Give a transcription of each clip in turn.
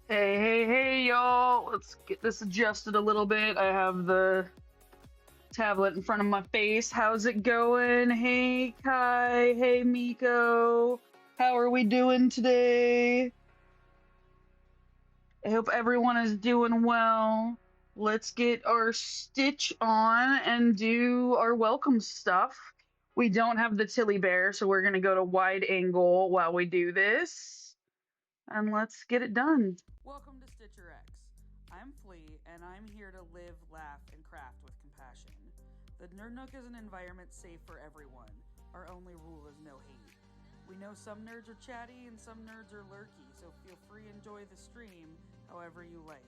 Hey, y'all. Let's get this adjusted a little bit. I have the tablet in front of my face. How's it going? Hey, Kai. Hey, Miko. How are we doing today? I hope everyone is doing well. Let's get our stitch on and do our welcome stuff. We don't have the Tilly Bear, so we're going to go to wide angle while we do this. And let's get it done. Welcome to StitcherX. I'm Flea, and I'm here to live, laugh, and craft with compassion. The Nerd Nook is an environment safe for everyone. Our only rule is no hate. We know some nerds are chatty and some nerds are lurky, so feel free to enjoy the stream however you like.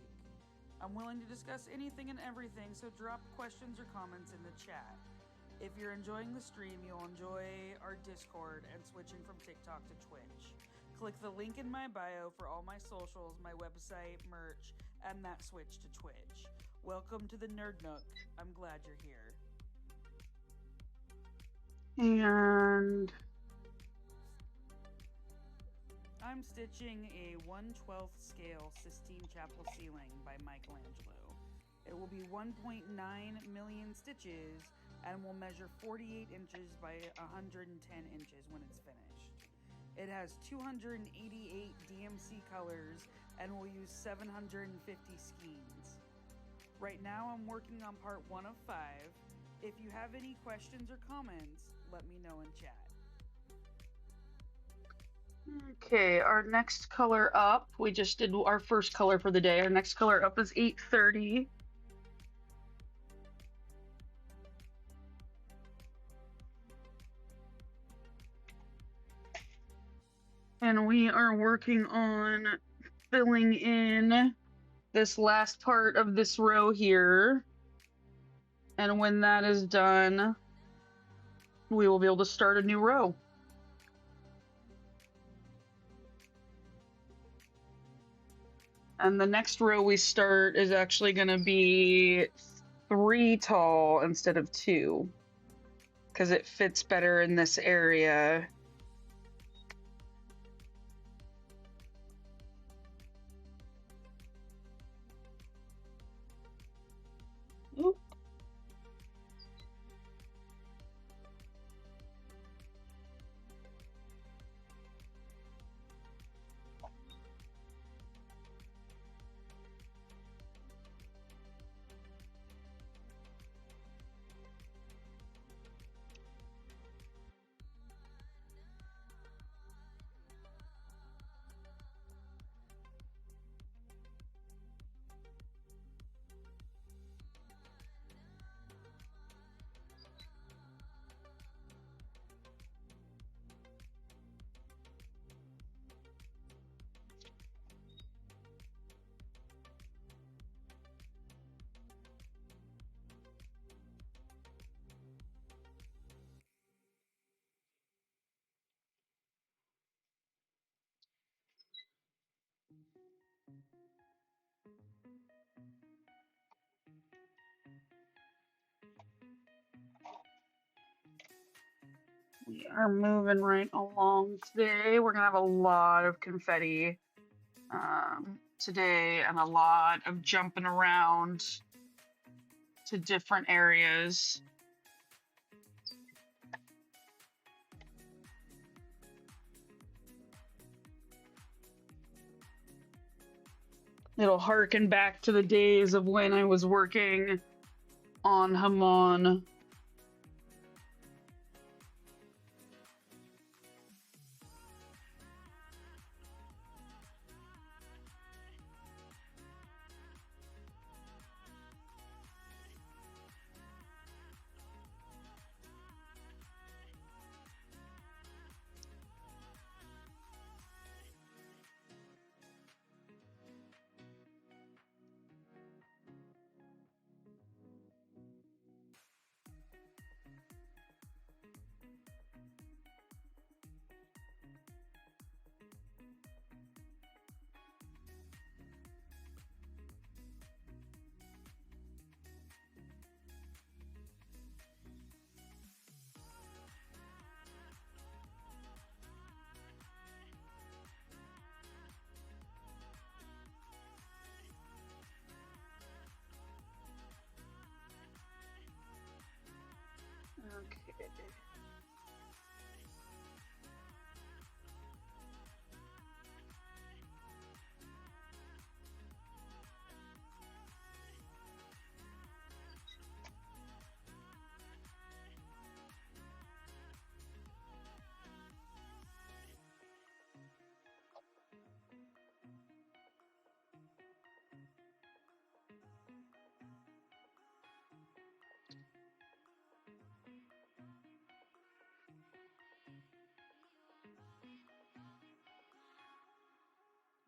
I'm willing to discuss anything and everything, so drop questions or comments in the chat. If you're enjoying the stream, you'll enjoy our Discord and switching from TikTok to Twitch. Click the link in my bio for all my socials, my website, merch, and that switch to Twitch. Welcome to the Nerd Nook. I'm glad you're here. And I'm stitching a 1/12 scale Sistine Chapel ceiling by Michelangelo. It will be 1.9 million stitches and will measure 48 inches by 110 inches when it's finished. It has 288 DMC colors and will use 750 skeins. Right now I'm working on part 1 of 5. If you have any questions or comments, let me know in chat. okay, our next color up, we just did our first color for the day. Our next color up is 830. And we are working on filling in this last part of this row here. And when that is done, we will be able to start a new row. And the next row we start is actually going to be 3 tall instead of 2, because it fits better in this area. Oop. We are moving right along today. We're going to have a lot of confetti today and a lot of jumping around to different areas. It'll harken back to the days of when I was working on Hamon.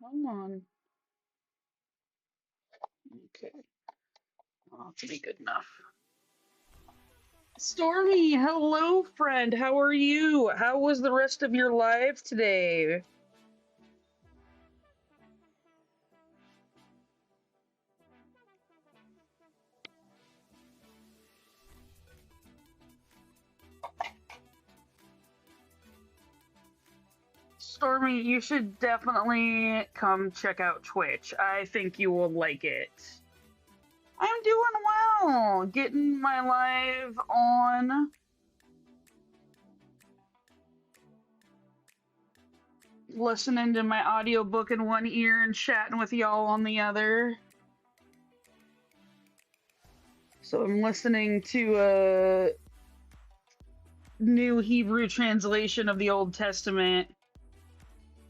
Come on. Okay. Oh, to be good enough. Stormy, hello, friend. How are you? How was the rest of your life today? Stormy, you should definitely come check out Twitch. I think you will like it. I'm doing well. Getting my live on. Listening to my audiobook in one ear and chatting with y'all on the other. So I'm listening to a new Hebrew translation of the Old Testament,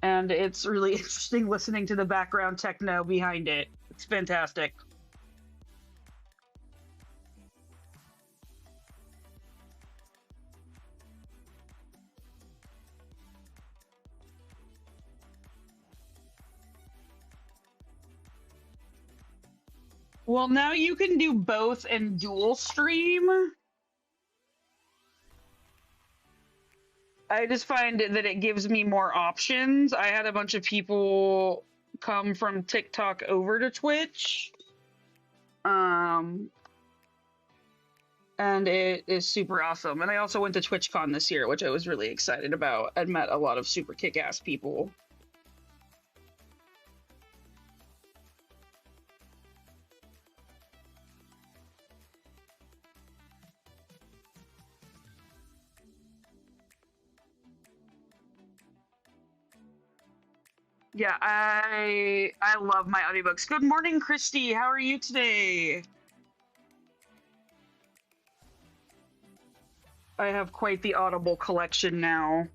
and it's really interesting listening to the background techno behind it. It's fantastic. Well, now you can do both and dual stream. I just find that it gives me more options. I had a bunch of people come from TikTok over to Twitch. Um, and it is super awesome. And I also went to TwitchCon this year, which I was really excited about. I met a lot of super kick-ass people. Yeah, I love my audiobooks. Good morning, Christy. How are you today? I have quite the Audible collection now.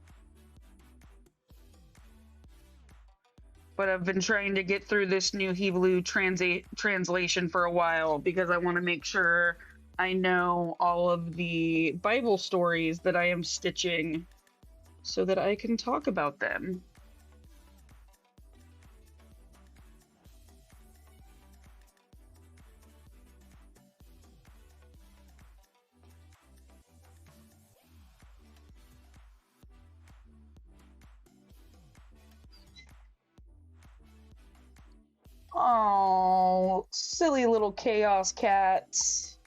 But I've been trying to get through this new Hebrew translation for a while because I want to make sure I know all of the Bible stories that I am stitching so that I can talk about them. Oh, silly little chaos cats.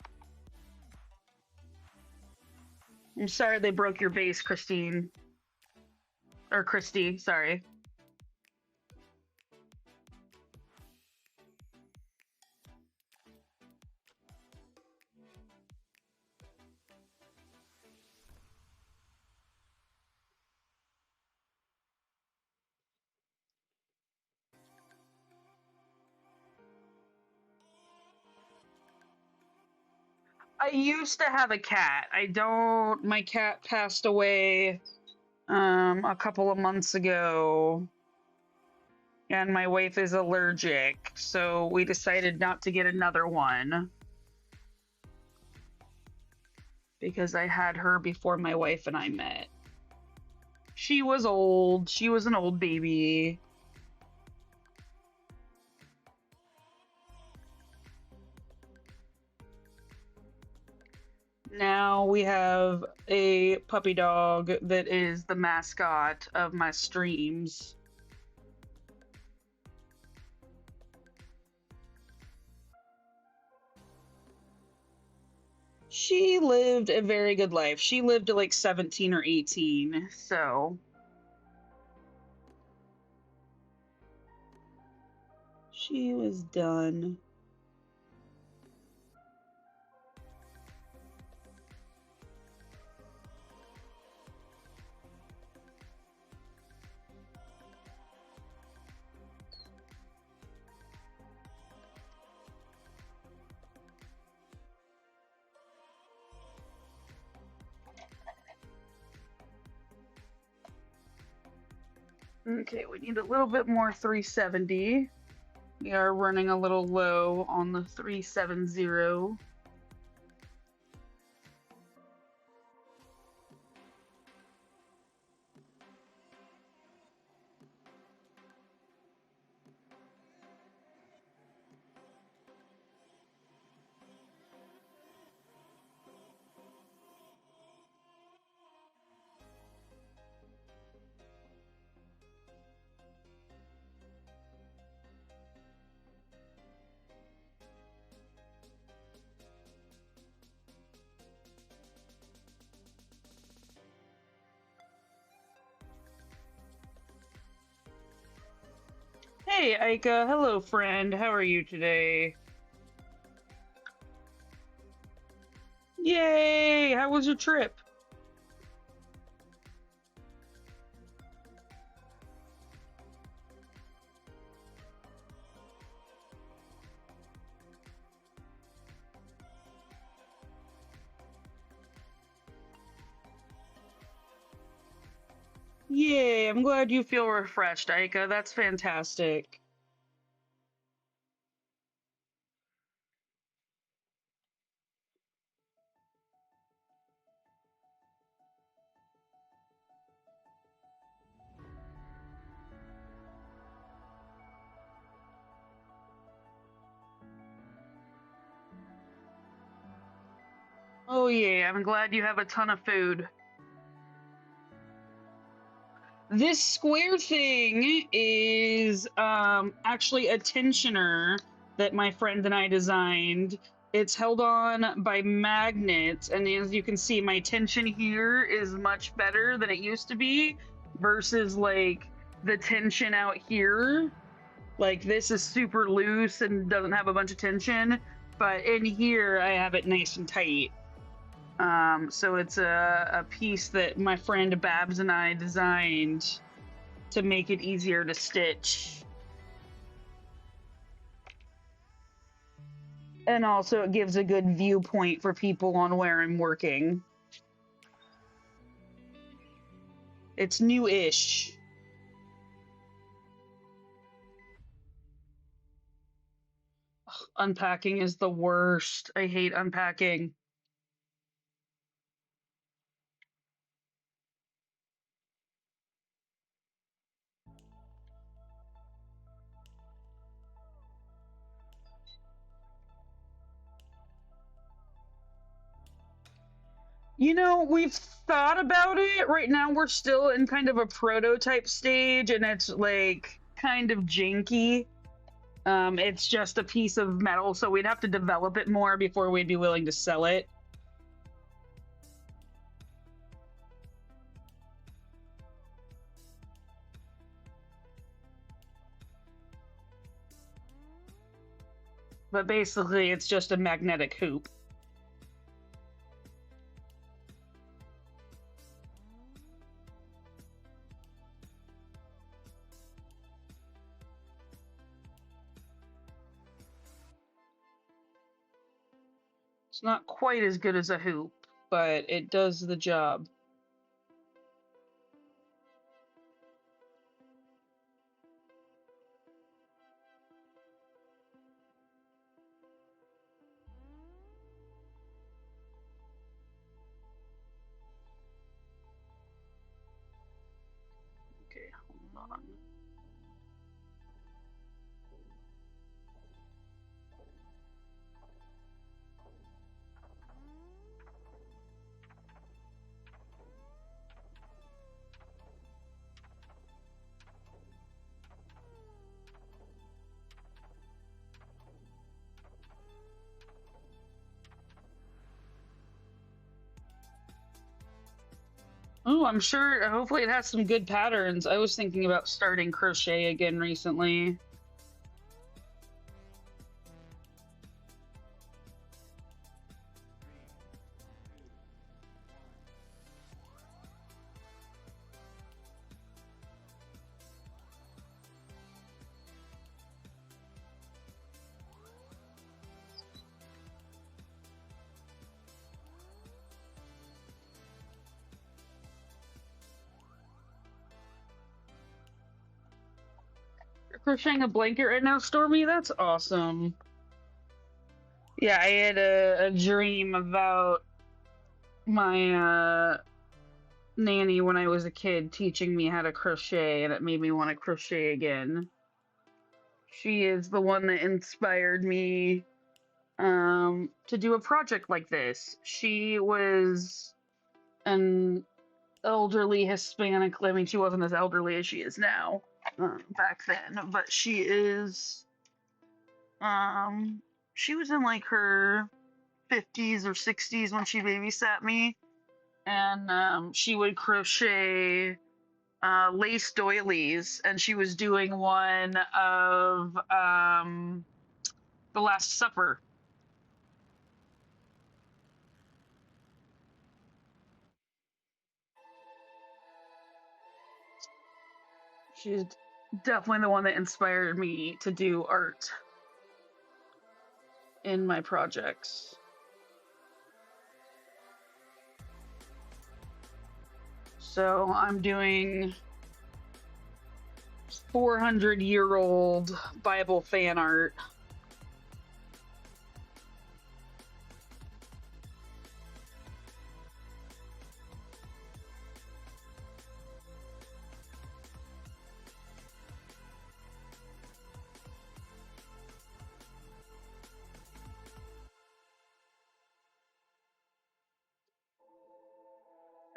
I'm sorry they broke your vase, Christine. Or Christy, sorry. I used to have a cat. I don't. My cat passed away a couple of months ago, and my wife is allergic, so we decided not to get another one because I had her before my wife and I met. She was old. She was an old baby. Now we have a puppy dog that is the mascot of my streams. She lived a very good life. She lived to like 17 or 18, so she was done. Okay, we need a little bit more 370. We are running a little low on the 370. Hey, Aika. Hello, friend. How are you today? Yay! How was your trip? Yay! I'm glad you feel refreshed, Aika. That's fantastic. Oh, yeah. I'm glad you have a ton of food. This square thing is actually a tensioner that my friend and I designed. It's held on by magnets, and as you can see, my tension here is much better than it used to be versus like the tension out here. Like this is super loose and doesn't have a bunch of tension, but in here I have it nice and tight. So it's a piece that my friend Babs and I designed to make it easier to stitch. And also it gives a good viewpoint for people on where I'm working. It's new-ish. Ugh, unpacking is the worst. I hate unpacking. You know, we've thought about it. Right now, we're still in kind of a prototype stage, and it's like kind of janky. It's just a piece of metal, so we'd have to develop it more before we'd be willing to sell it. But basically, it's just a magnetic hoop. It's not quite as good as a hoop, but it does the job. Okay, hold on. Oh, I'm sure. Hopefully, it has some good patterns. I was thinking about starting crochet again recently. You're crocheting a blanket right now, Stormy? That's awesome. Yeah, I had a dream about my nanny when I was a kid teaching me how to crochet, and it made me want to crochet again. She is the one that inspired me to do a project like this. She was an elderly Hispanic. I mean, she wasn't as elderly as she is now back then, but um, she was in like her 50s or 60s when she babysat me, and she would crochet lace doilies, and she was doing one of the Last Supper. She's definitely the one that inspired me to do art in my projects. So I'm doing 400-year-old Bible fan art.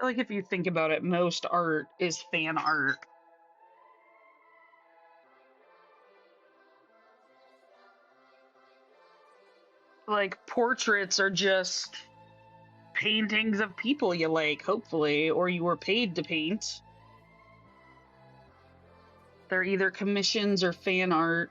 Like, if you think about it, most art is fan art. Like, portraits are just paintings of people you like, hopefully, or you were paid to paint. They're either commissions or fan art.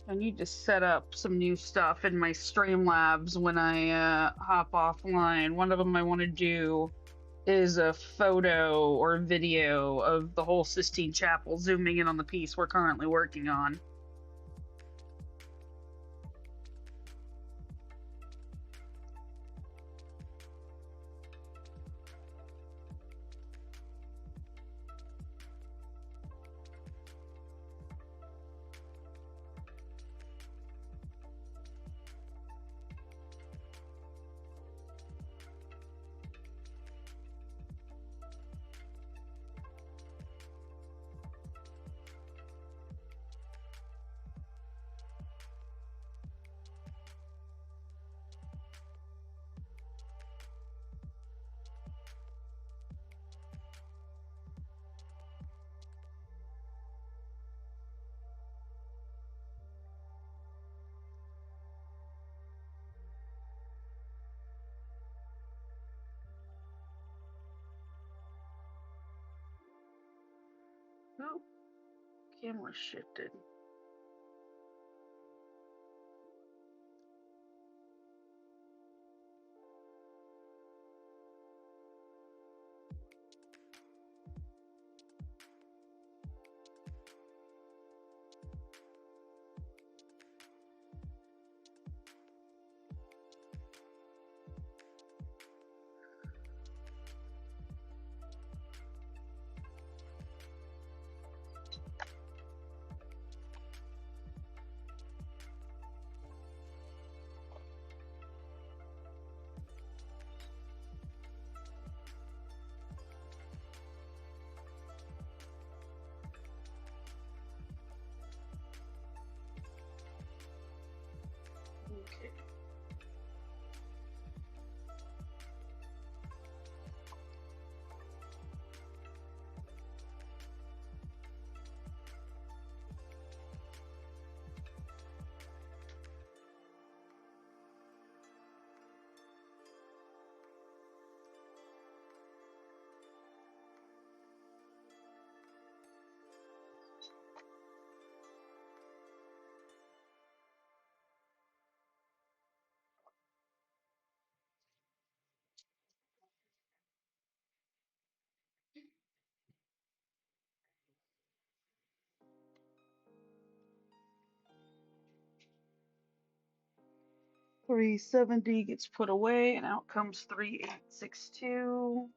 I need to set up some new stuff in my Streamlabs when I hop offline. One of them I want to do is a photo or video of the whole Sistine Chapel, zooming in on the piece we're currently working on. Oh, camera shifted. 370 gets put away, and out comes 3862.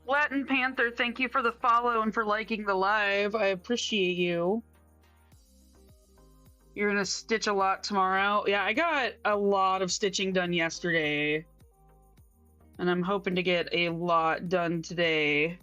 Latin Panther, thank you for the follow and for liking the live. I appreciate you. You're gonna stitch a lot tomorrow. Yeah, I got a lot of stitching done yesterday, and I'm hoping to get a lot done today.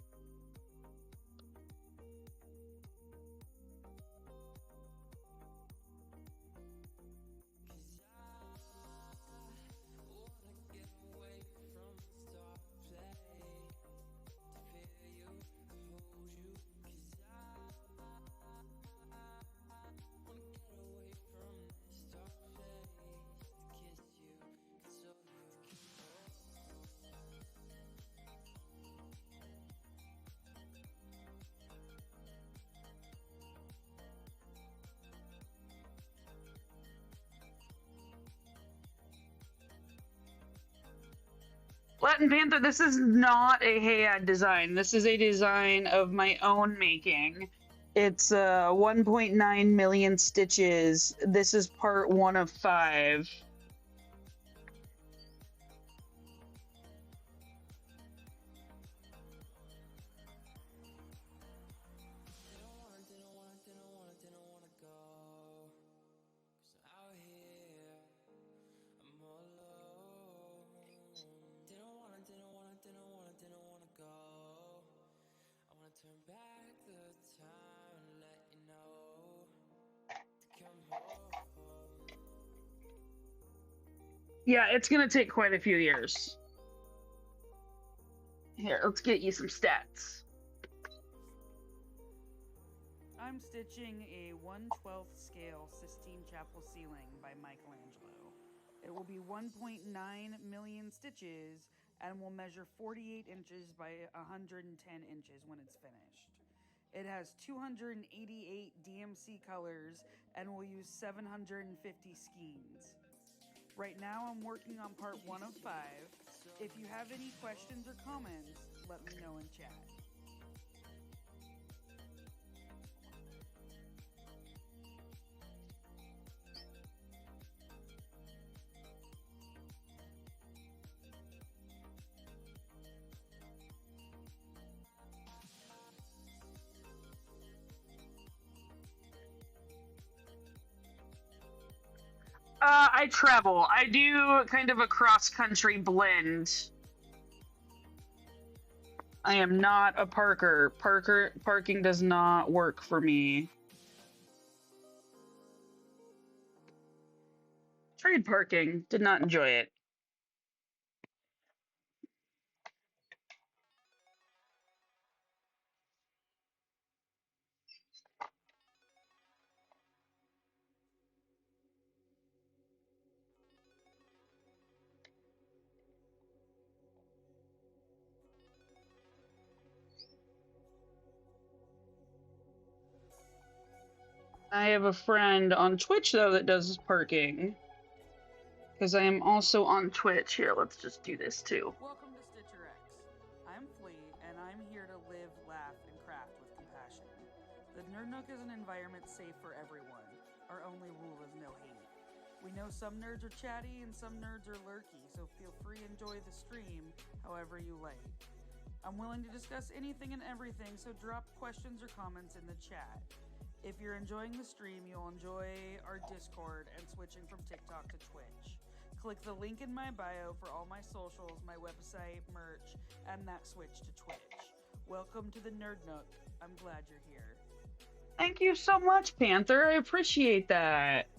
Latin Panther, this is not a Hayad design. This is a design of my own making. It's 1.9 million stitches. This is part 1 of 5. Yeah, it's gonna take quite a few years. Here, let's get you some stats. I'm stitching a 1/12 scale Sistine Chapel ceiling by Michelangelo. It will be 1.9 million stitches and will measure 48 inches by 110 inches when it's finished. It has 288 DMC colors and will use 750 skeins. Right now I'm working on part 1 of 5. If you have any questions or comments, let me know in chat. I travel. I do kind of a cross-country blend. I am not a parker. Parking does not work for me. Tried parking, did not enjoy it. I have a friend on Twitch, though, that does parking. Because I am also on Twitch. Here, let's just do this, too. Welcome to StitcherX. I'm Flea, and I'm here to live, laugh, and craft with compassion. The Nerd Nook is an environment safe for everyone. Our only rule is no hate. We know some nerds are chatty and some nerds are lurky, so feel free to enjoy the stream however you like. I'm willing to discuss anything and everything, so drop questions or comments in the chat. If you're enjoying the stream, you'll enjoy our Discord and switching from TikTok to Twitch. Click the link in my bio for all my socials, my website, merch, and that switch to Twitch. Welcome to the Nerd Nook. I'm glad you're here. Thank you so much, Panther. I appreciate that.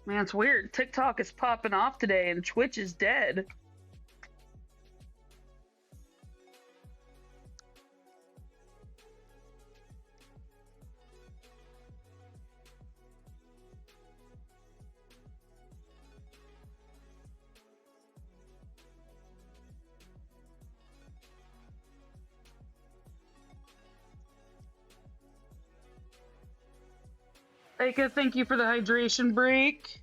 Man, it's weird. TikTok is popping off today and Twitch is dead. Aika, thank you for the hydration break.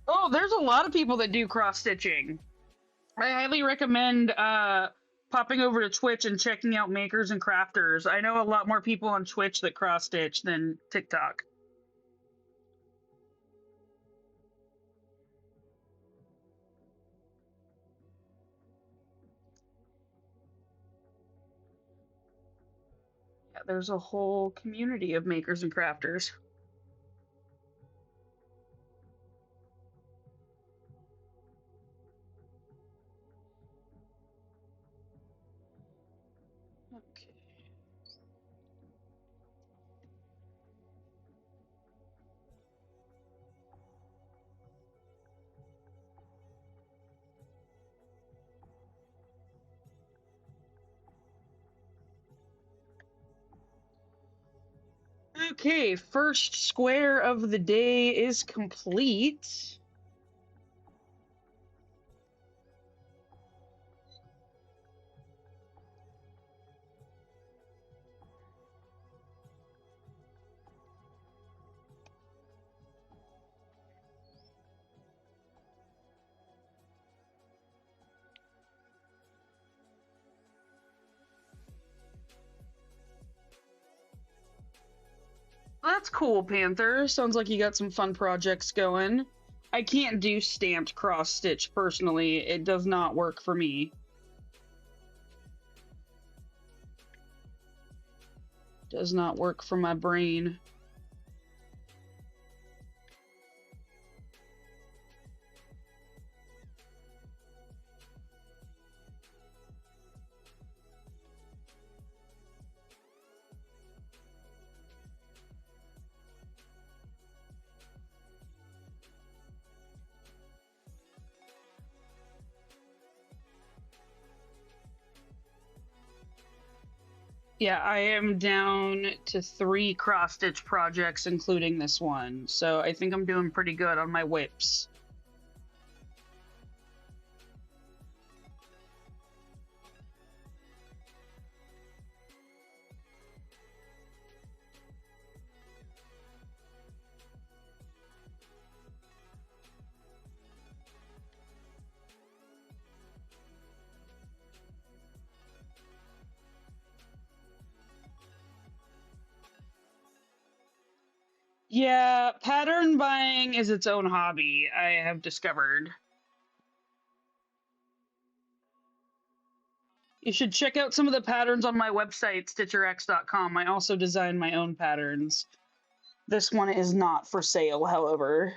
Oh, there's a lot of people that do cross stitching. I highly recommend popping over to Twitch and checking out makers and crafters. I know a lot more people on Twitch that cross stitch than TikTok. Yeah, there's a whole community of makers and crafters. Okay. Okay, first square of the day is complete. That's cool, Panther. Sounds like you got some fun projects going. I can't do stamped cross stitch personally. It does not work for me. Does not work for my brain. Yeah, I am down to 3 cross stitch projects, including this one. So I think I'm doing pretty good on my whips. Yeah, pattern buying is its own hobby, I have discovered. You should check out some of the patterns on my website, StitcherX.com. I also design my own patterns. This one is not for sale, however.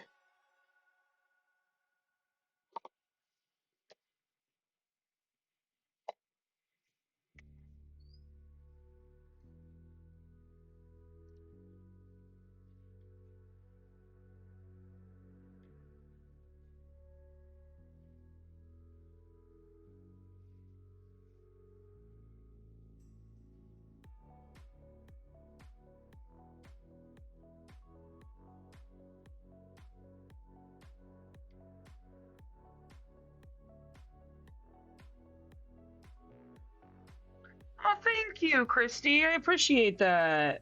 Oh, thank you, Christy. I appreciate that.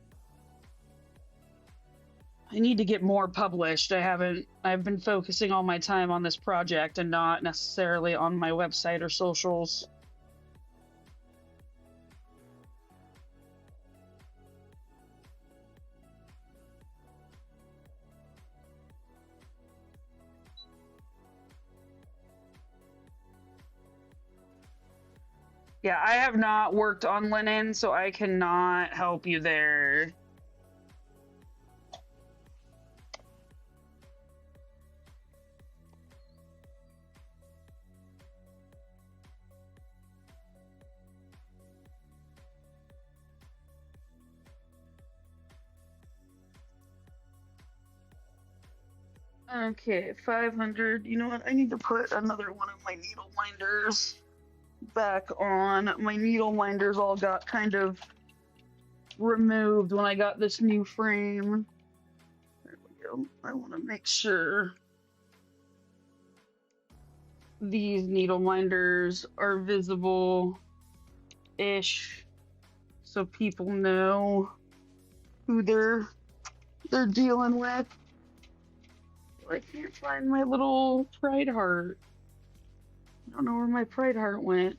I need to get more published. I've been focusing all my time on this project and not necessarily on my website or socials. Yeah, I have not worked on linen, so I cannot help you there. Okay, 500. You know what? I need to put another one of my needle winders back on. My needle winders all got kind of removed when I got this new frame. There we go. I want to make sure. these needle minders are visible-ish, so people know who they're dealing with. I can't find my little pride heart. I don't know where my pride heart went.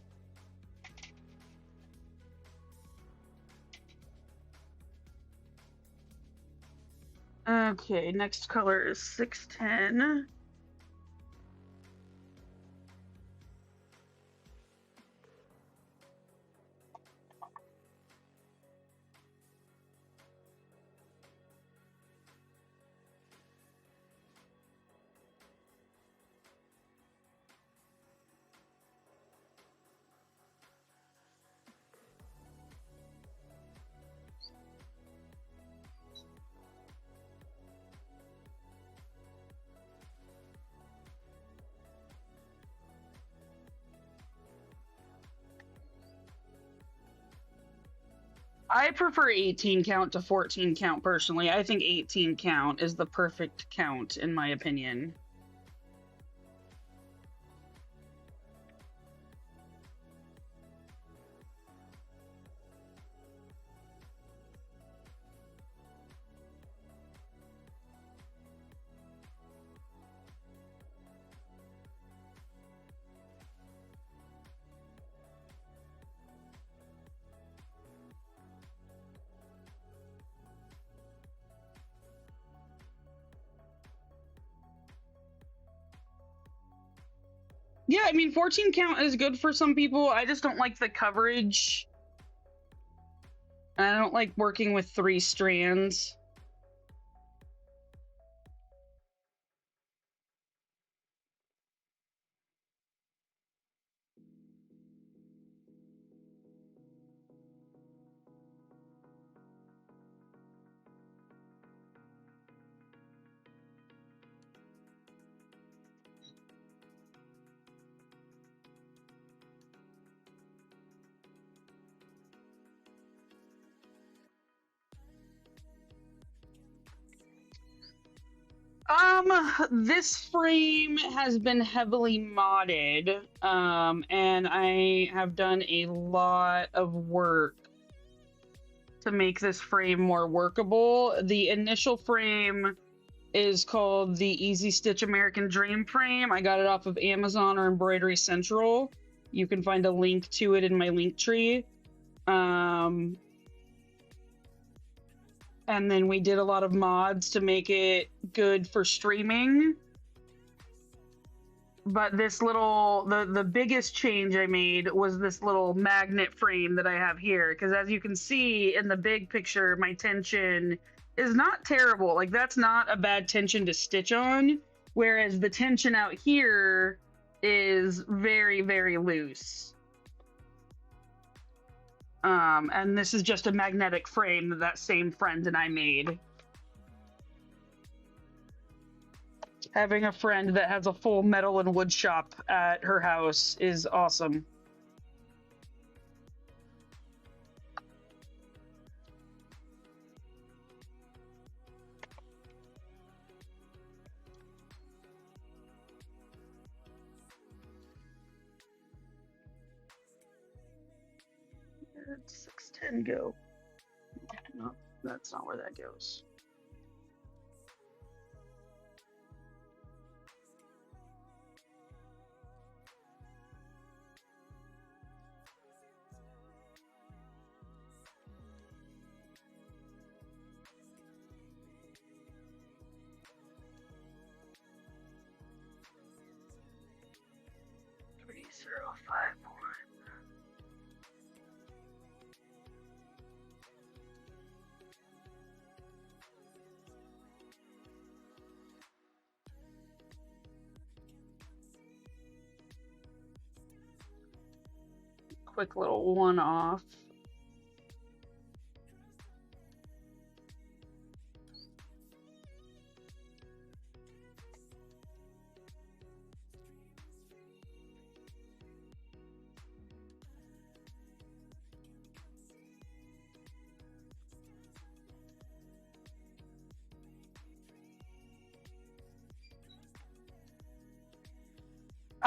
Okay, next color is 610. I prefer 18 count to 14 count personally. I think 18 count is the perfect count in my opinion. Yeah, I mean 14 count is good for some people. I just don't like the coverage. I don't like working with 3 strands. This frame has been heavily modded, and I have done a lot of work to make this frame more workable. The initial frame is called the Easy Stitch American Dream frame. I got it off of Amazon or Embroidery Central. You can find a link to it in my link tree. And then we did a lot of mods to make it good for streaming. But this little, the biggest change I made was this little magnet frame that I have here. Because as you can see in the big picture, my tension is not terrible. Like, that's not a bad tension to stitch on. Whereas the tension out here is very, very loose. And this is just a magnetic frame that same friend and I made. Having a friend that has a full metal and wood shop at her house is awesome. Where'd 610 go? No, that's not where that goes. Quick little one-off.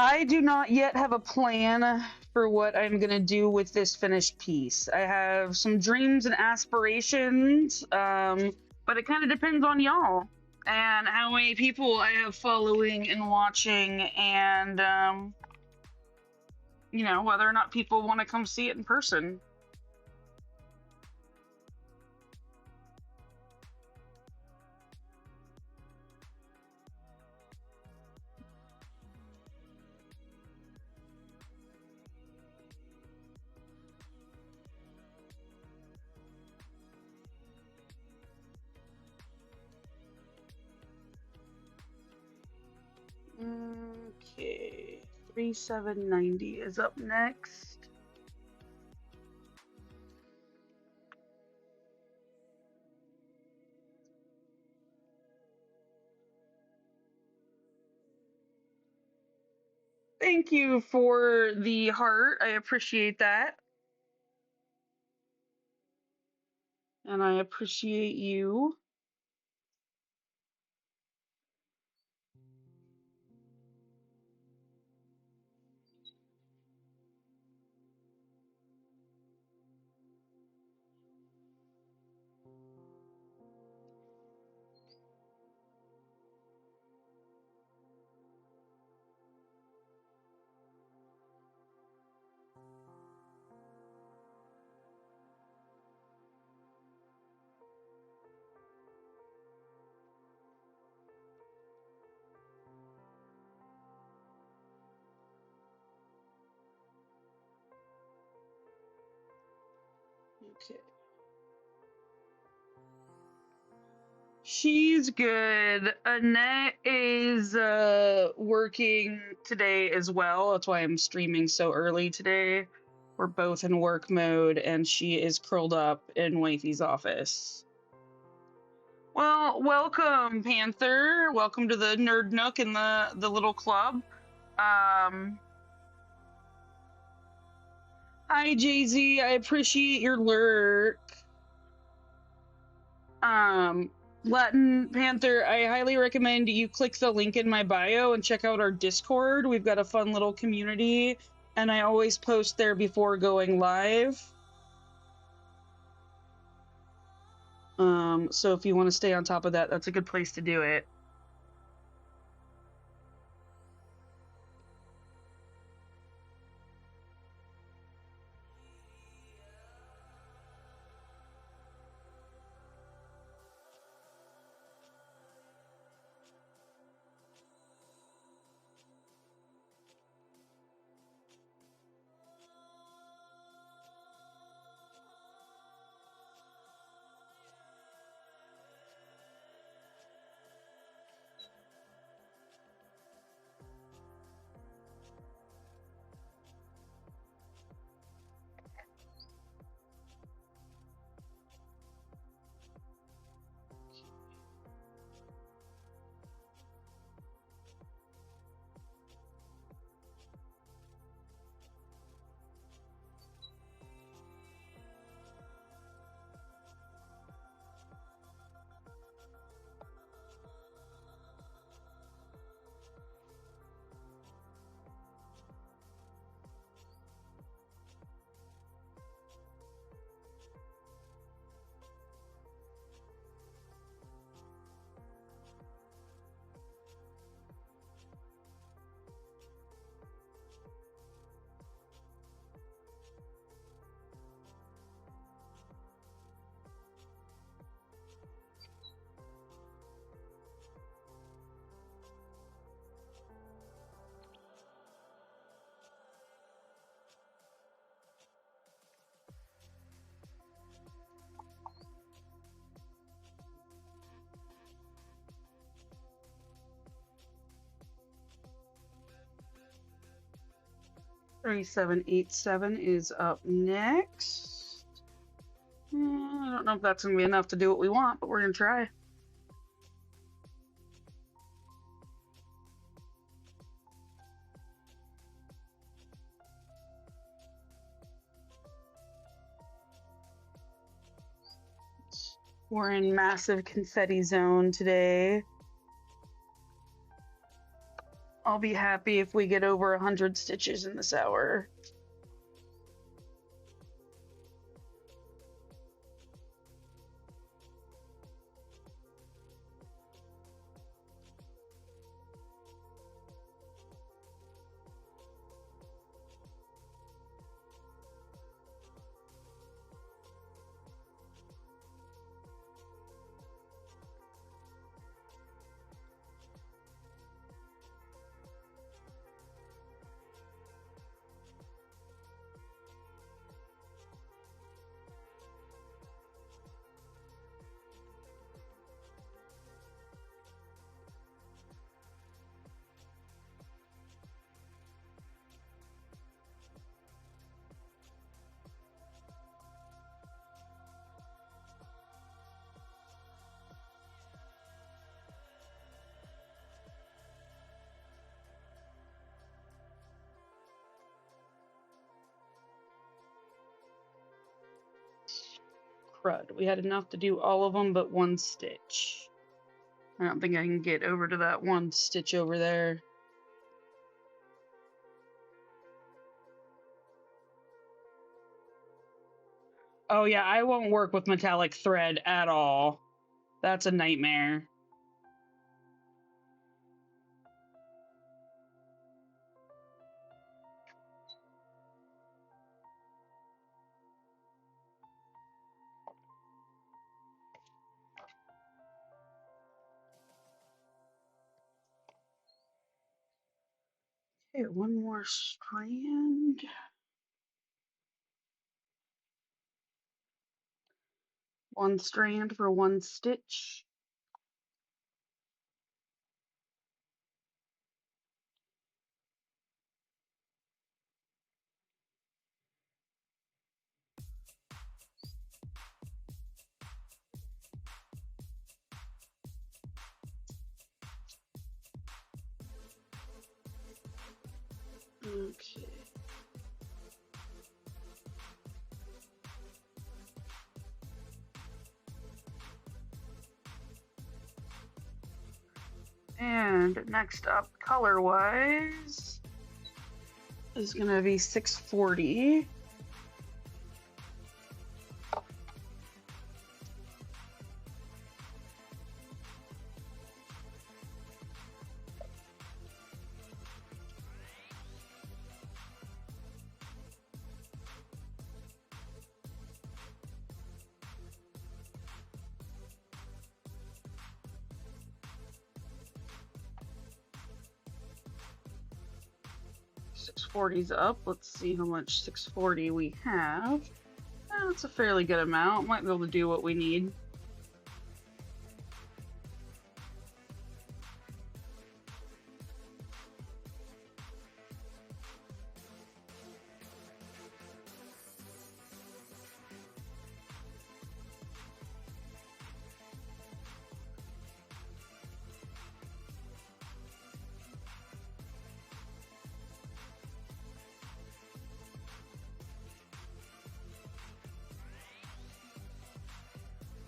I do not yet have a plan for what I'm going to do with this finished piece. I have some dreams and aspirations, but it kind of depends on y'all and how many people I have following and watching, and whether or not people want to come see it in person. Okay, 3790 is up next. Thank you for the heart. I appreciate that. And I appreciate you. Okay. She's good. Annette is working today as well. That's why I'm streaming so early today. We're both in work mode, and she is curled up in Wifey's office. Well, welcome, Panther. Welcome to the Nerd Nook and the little club. Hi, Jay-Z. I appreciate your lurk. Latin Panther, I highly recommend you click the link in my bio and check out our Discord. We've got a fun little community, and I always post there before going live. So if you want to stay on top of that, that's a good place to do it. $37.87 is up next. I don't know if that's going to be enough to do what we want, but we're going to try. We're in massive confetti zone today. I'll be happy if we get over 100 stitches in this hour. Crud. We had enough to do all of them but one stitch. I don't think I can get over to that one stitch over there. Oh yeah, I won't work with metallic thread at all. That's a nightmare. Okay, one more strand. One strand for one stitch. Okay. And next up, color-wise, is gonna be 640. $640's up. Let's see how much 640 we have. That's a fairly good amount. Might be able to do what we need.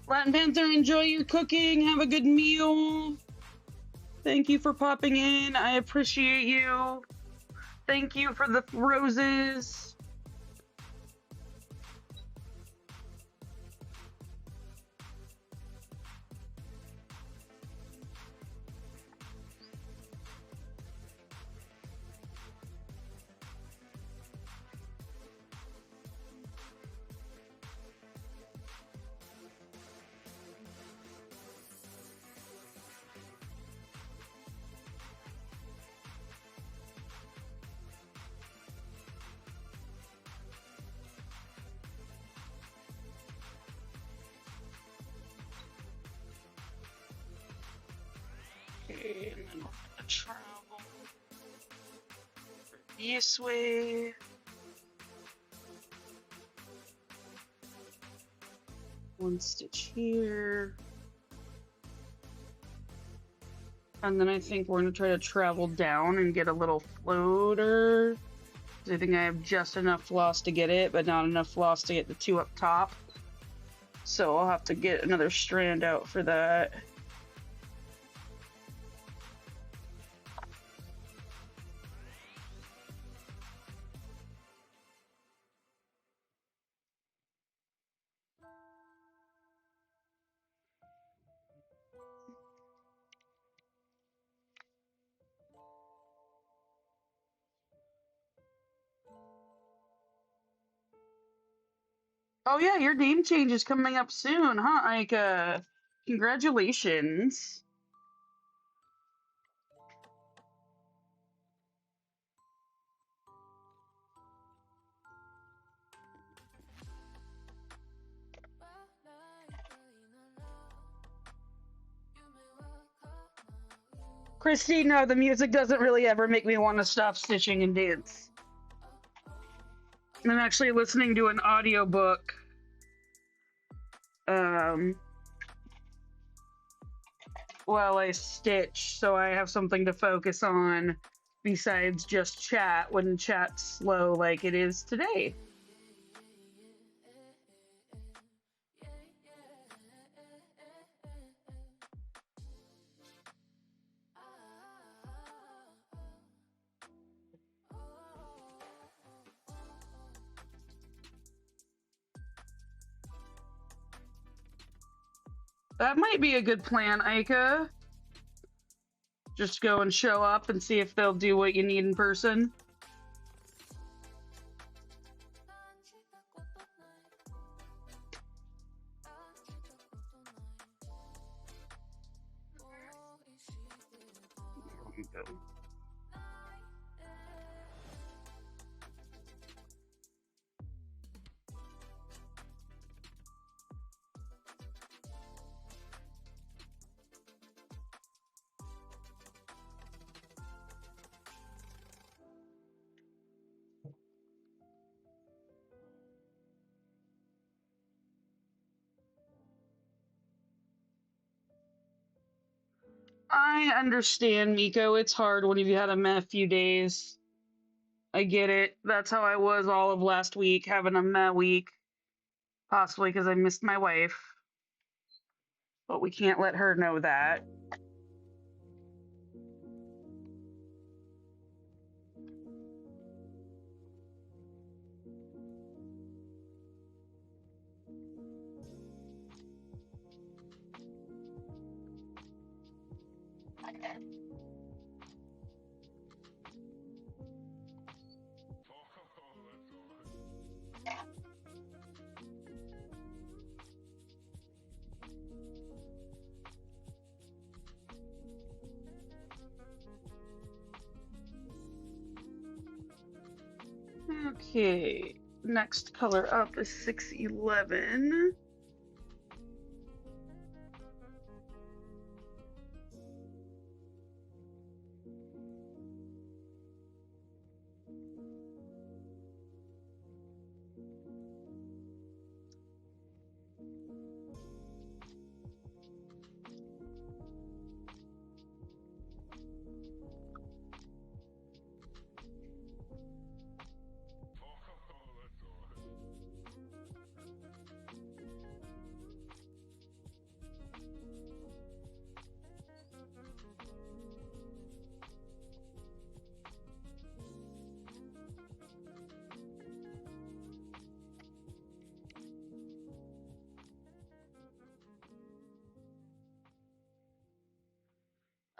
Latin Panther, enjoy your cooking. Have a good meal. Thank you for popping in. I appreciate you. Thank you for the roses. Okay, and then I'll travel this way. One stitch here. And then I think we're going to try to travel down and get a little floater. I think I have just enough floss to get it, but not enough floss to get the two up top. So I'll have to get another strand out for that. Oh yeah, your name change is coming up soon, huh? Like, congratulations. Christine, no, the music doesn't really ever make me want to stop stitching and dance. I'm actually listening to an audiobook um while I stitch, so I have something to focus on besides just chat when chat's slow like it is today. That might be a good plan, Aika. Just go and show up and see if they'll do what you need in person. I understand, Miko. It's hard when you've had a meh few days. I get it. That's how I was all of last week, having a meh week. Possibly because I missed my wife. But we can't let her know that. Okay. Next color up is 611.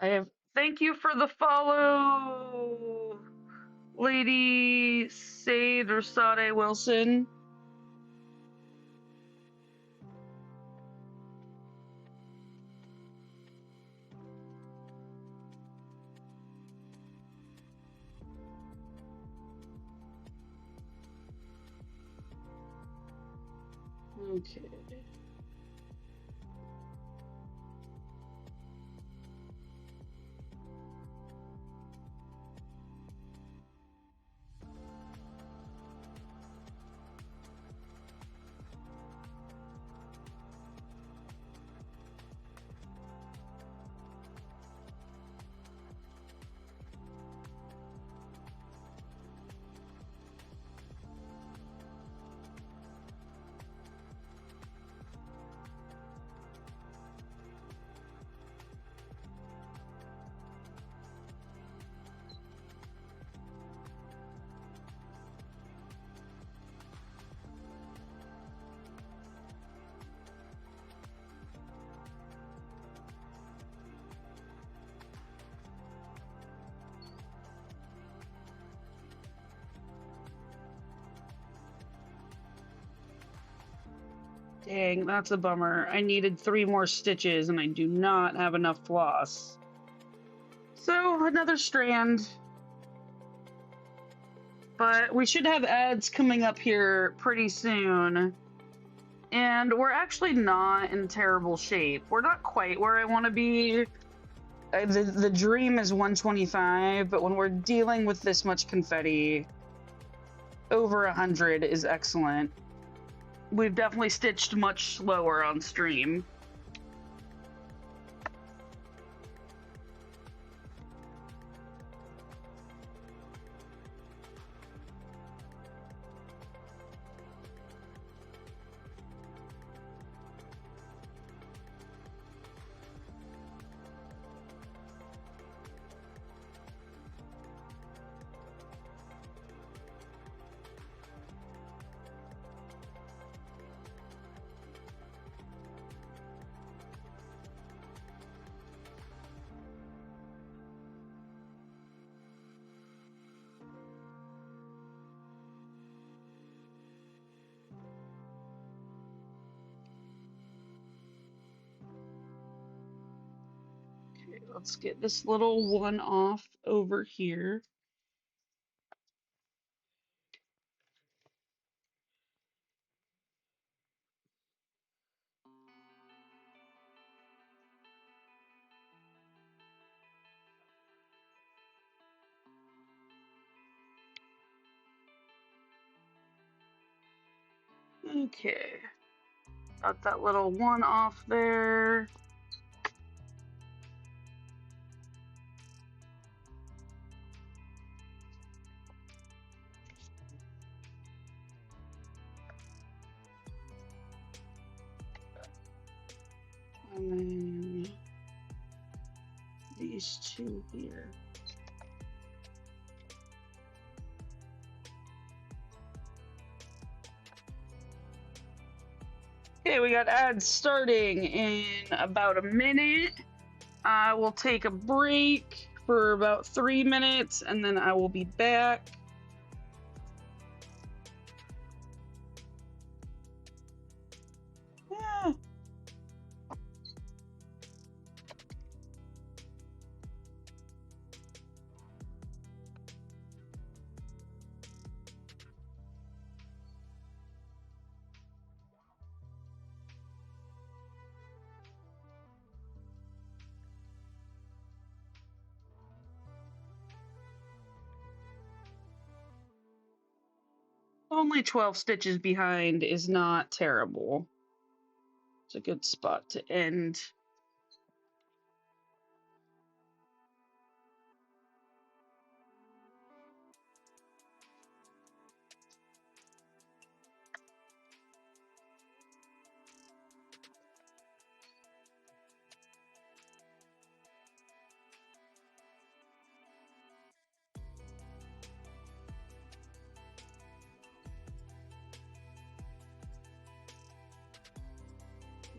I have thank you for the follow, Lady Sade or Sade Wilson. Okay. Dang, that's a bummer. I needed 3 more stitches and I do not have enough floss. So, another strand. But we should have ads coming up here pretty soon. And we're actually not in terrible shape. We're not quite where I want to be. The dream is 125, but when we're dealing with this much confetti, over 100 is excellent. We've definitely stitched much slower on stream. Okay, let's get this little one off over here. Okay, got that little one off there. And then these two here. Okay, we got ads starting in about a minute. I will take a break for about 3 minutes and then I will be back. Yeah. Only 12 stitches behind is not terrible. It's a good spot to end.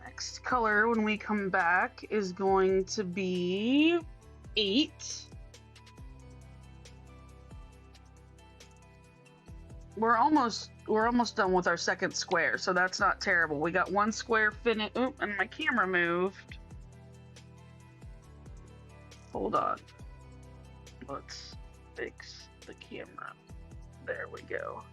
Next color when we come back is going to be 8. We're almost done with our second square, so that's not terrible. We got one square finished. Oop, and my camera moved. Hold on. Let's fix the camera. There we go.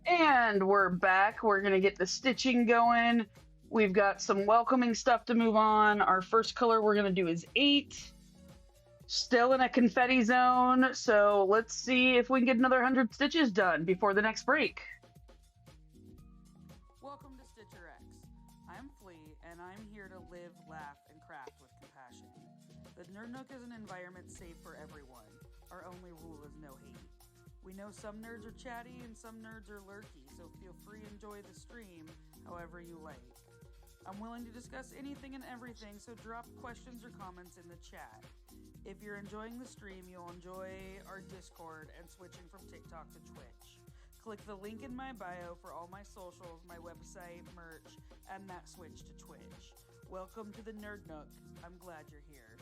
And we're back. We're going to get the stitching going. We've got some welcoming stuff to move on. Our first color we're going to do is 8. Still in a confetti zone, so let's see if we can get another 100 stitches done before the next break. Welcome to StitcherX. I'm Flea, and I'm here to live, laugh, and craft with compassion. The Nerd Nook is an environment safe for everyone. Our only rule is no hate. We know some nerds are chatty and some nerds are lurky, so feel free to enjoy the stream however you like. I'm willing to discuss anything and everything, so drop questions or comments in the chat. If you're enjoying the stream, you'll enjoy our Discord and switching from TikTok to Twitch. Click the link in my bio for all my socials, my website, merch, and that switch to Twitch. Welcome to the Nerd Nook. I'm glad you're here.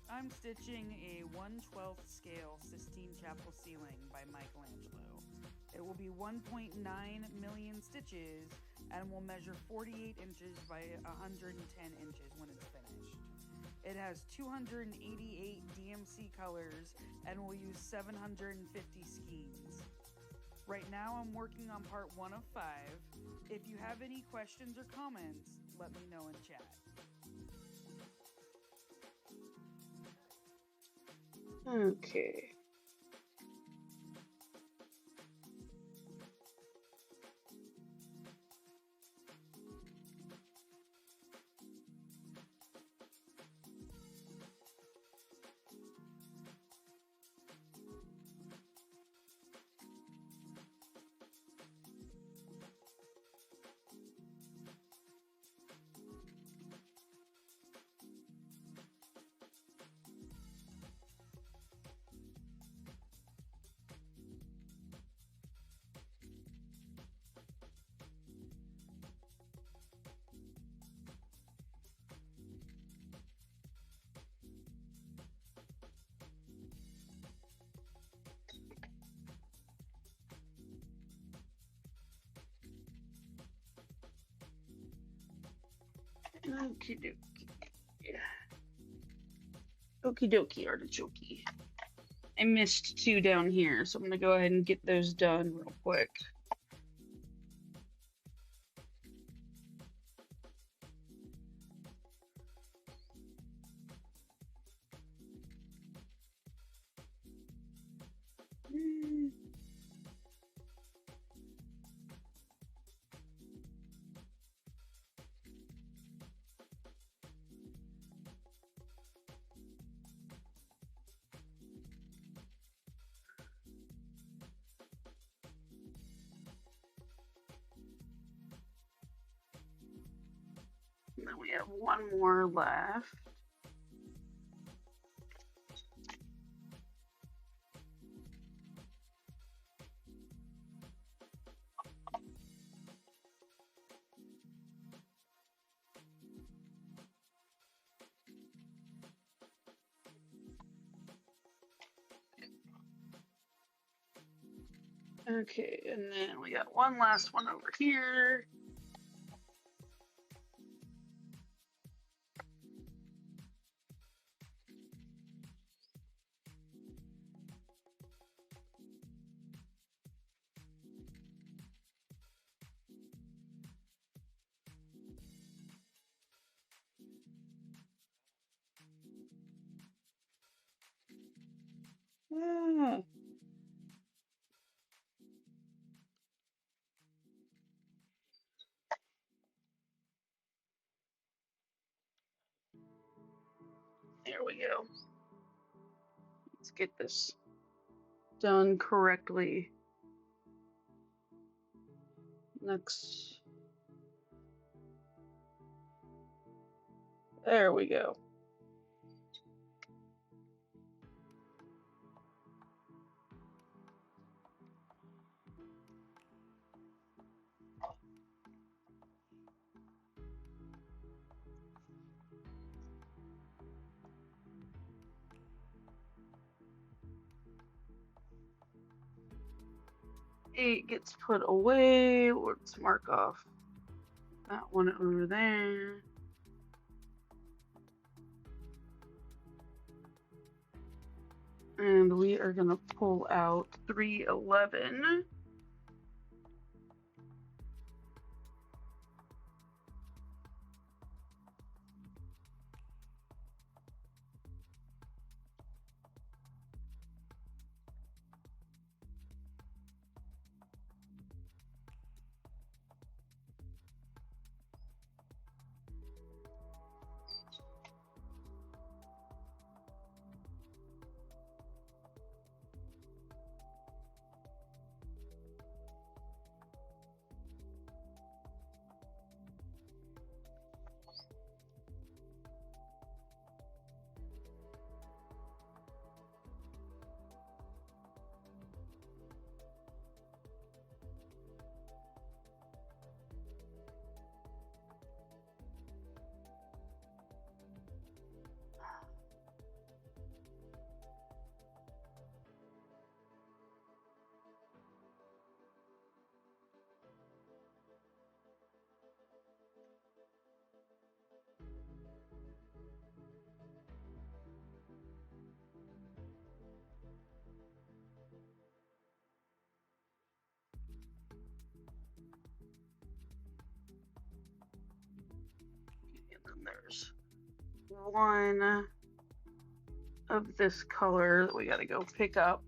I'm stitching a 1/12 scale Sistine Chapel ceiling by Michelangelo. It will be 1.9 million stitches and will measure 48 inches by 110 inches when it's finished. It has 288 DMC colors and will use 750 skeins. Right now I'm working on part 1 of 5. If you have any questions or comments, let me know in chat. Okay. Okie dokie. Okie dokie, artichoke. I missed 2 down here, so I'm gonna go ahead and get those done real quick. And then we have 1 more left. Okay, and then we got 1 last one over here. Ah. There we go. Let's get this done correctly. Next. There we go. Eight gets put away. Let's mark off that one over there. And we are going to pull out 311. And then there's one of this color that we got to go pick up.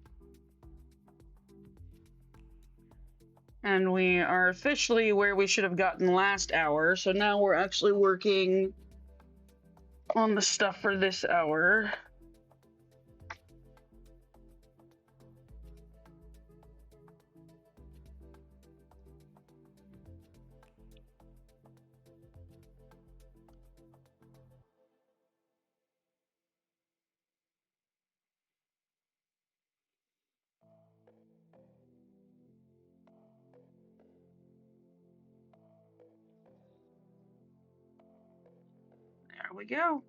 And we are officially where we should have gotten last hour. So now we're actually working on the stuff for this hour. There we go.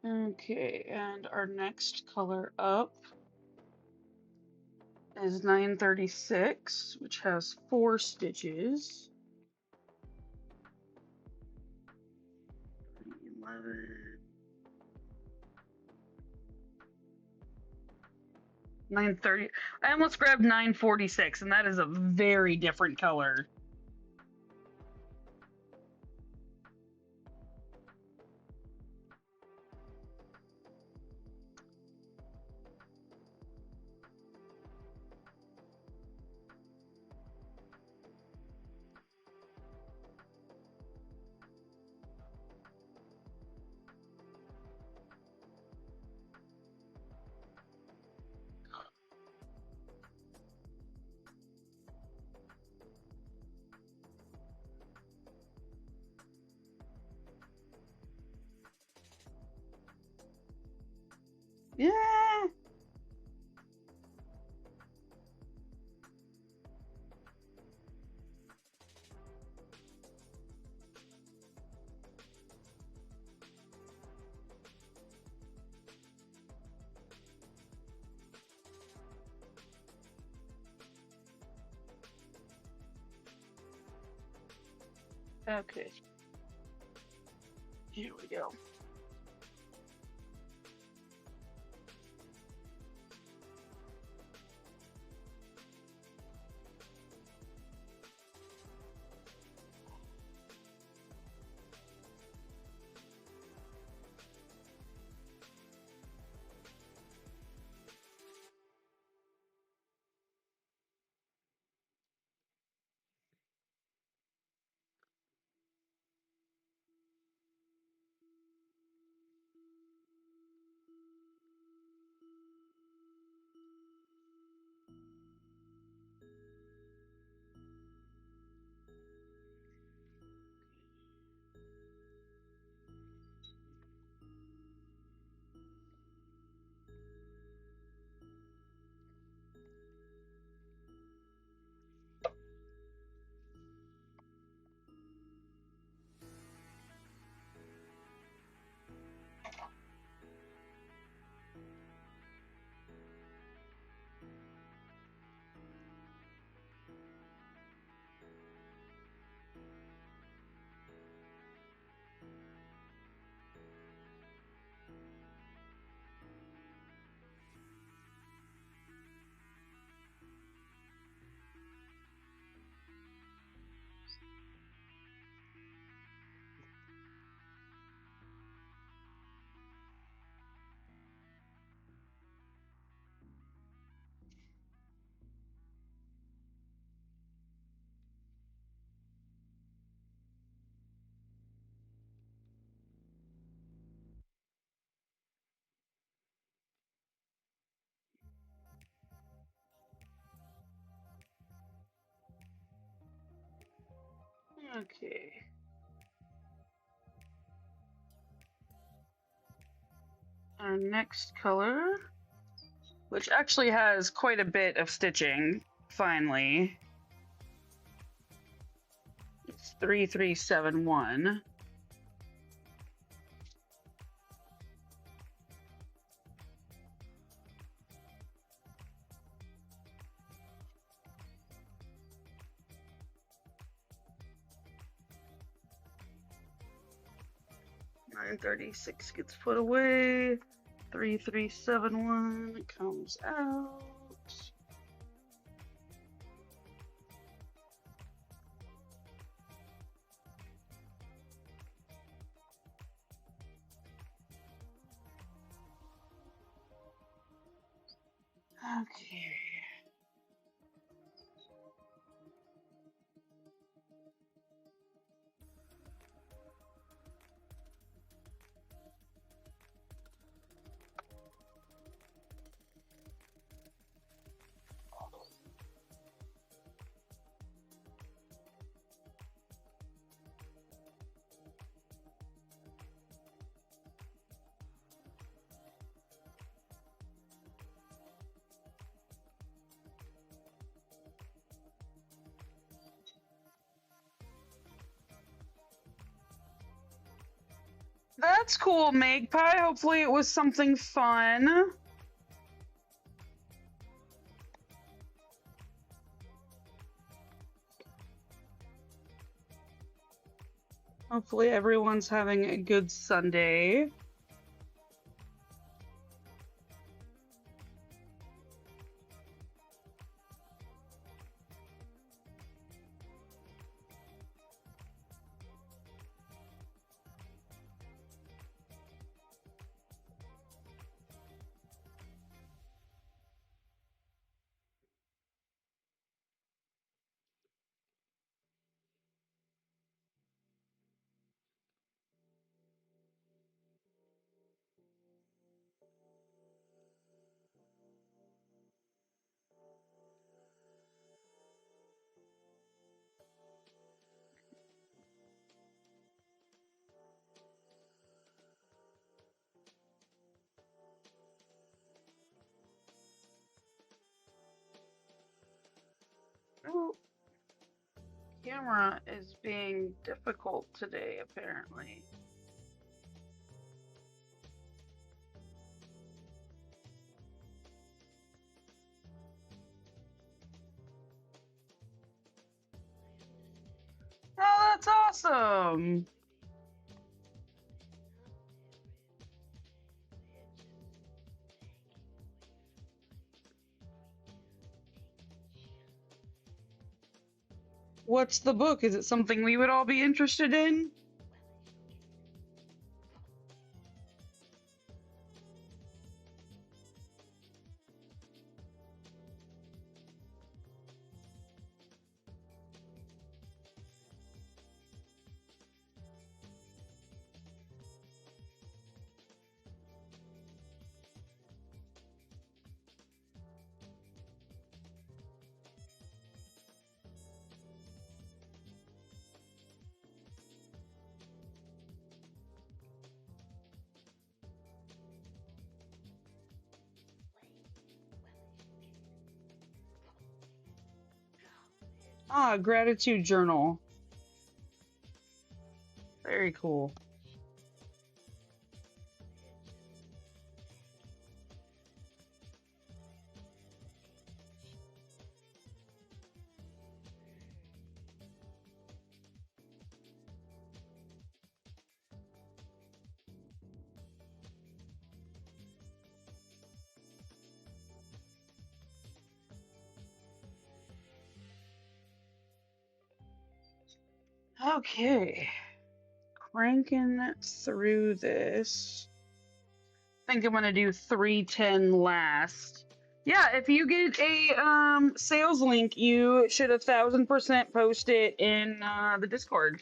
Okay, and our next color up is 936, which has 4 stitches. 11. 930. I almost grabbed 946, and that is a very different color. Yeah. Okay. Here we go. Okay. Our next color, which actually has quite a bit of stitching, finally. It's 3371. $936 gets put away. 3371 comes out. Okay. That's cool, Magpie. Hopefully it was something fun. Hopefully everyone's having a good Sunday. Oh, camera is being difficult today, apparently. Oh, that's awesome. What's the book? Is it something we would all be interested in? Ah, gratitude journal. Very cool. Okay. Cranking through this. I think I'm gonna do 310 last. Yeah, if you get a sales link, you should 1000% post it in the Discord.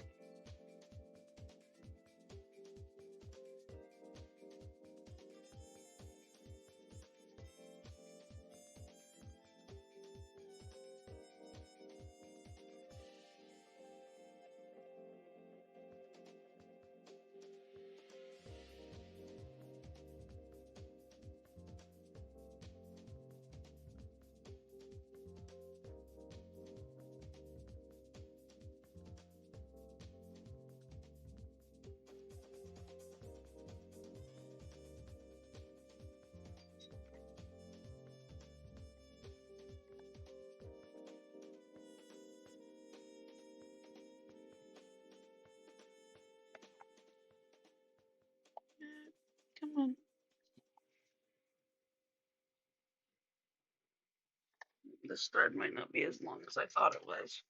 this thread might not be as long as I thought it was.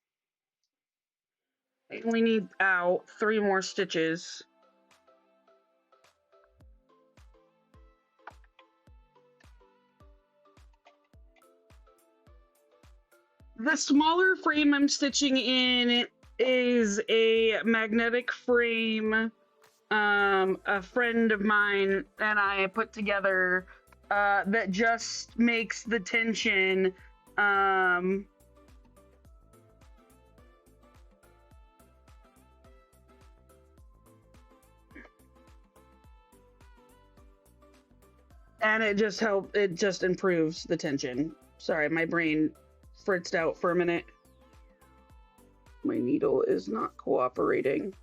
I only need out 3 more stitches. The smaller frame I'm stitching in is a magnetic frame a friend of mine and I put together that just makes the tension and it just improves the tension. Sorry, my brain fritzed out for a minute. My needle is not cooperating.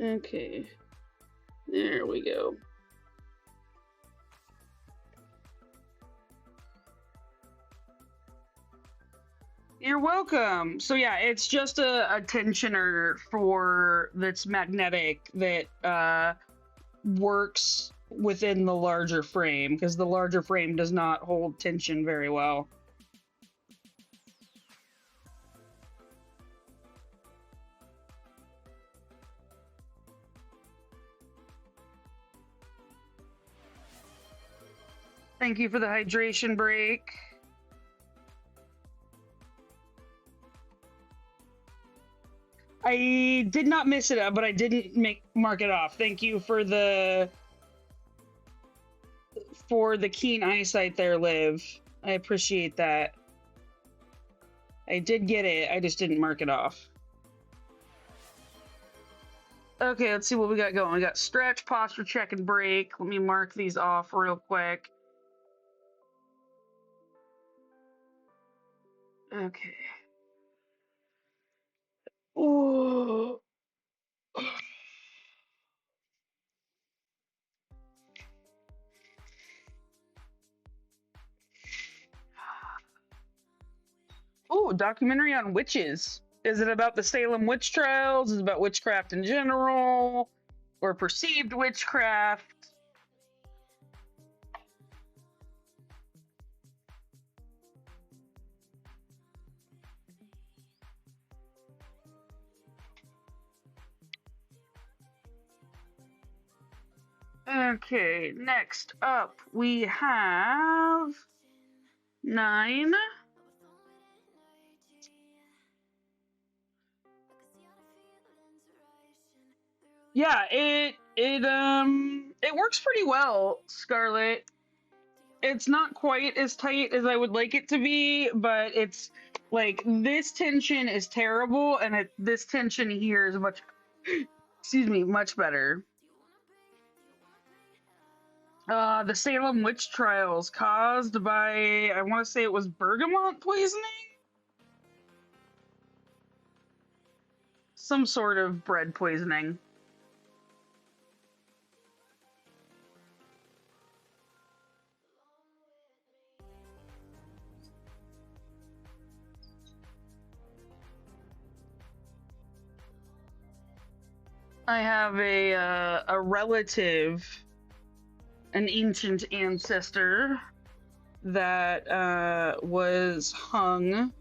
Okay, there we go. You're welcome. So yeah, it's just a tensioner for that's magnetic that works within the larger frame because the larger frame does not hold tension very well. Thank you for the hydration break. I did not miss it up, but I didn't mark it off. Thank you for the keen eyesight there, Liv. I appreciate that. I did get it. I just didn't mark it off. Okay, let's see what we got going. We got stretch, posture, check, and break. Let me mark these off real quick. Okay. Ooh. Ooh, documentary on witches. Is it about the Salem witch trials? Is it about witchcraft in general? Or perceived witchcraft? Okay, next up we have 9. Yeah, it works pretty well, Scarlett. It's not quite as tight as I would like it to be, but it's like this tension is terrible and this tension here is much excuse me, much better. The Salem witch trials caused by, I want to say it was bergamot poisoning? Some sort of bread poisoning. I have a relative, an ancient ancestor that was hung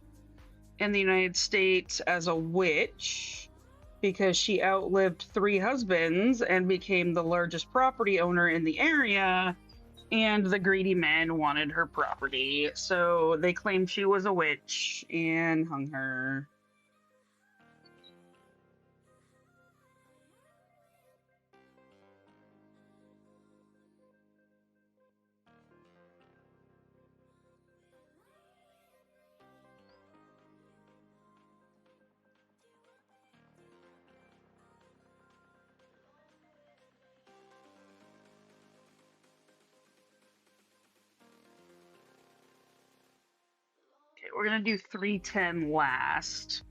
in the United States as a witch because she outlived 3 husbands and became the largest property owner in the area, and the greedy men wanted her property, so they claimed she was a witch and hung her. Okay, we're gonna do 310 last.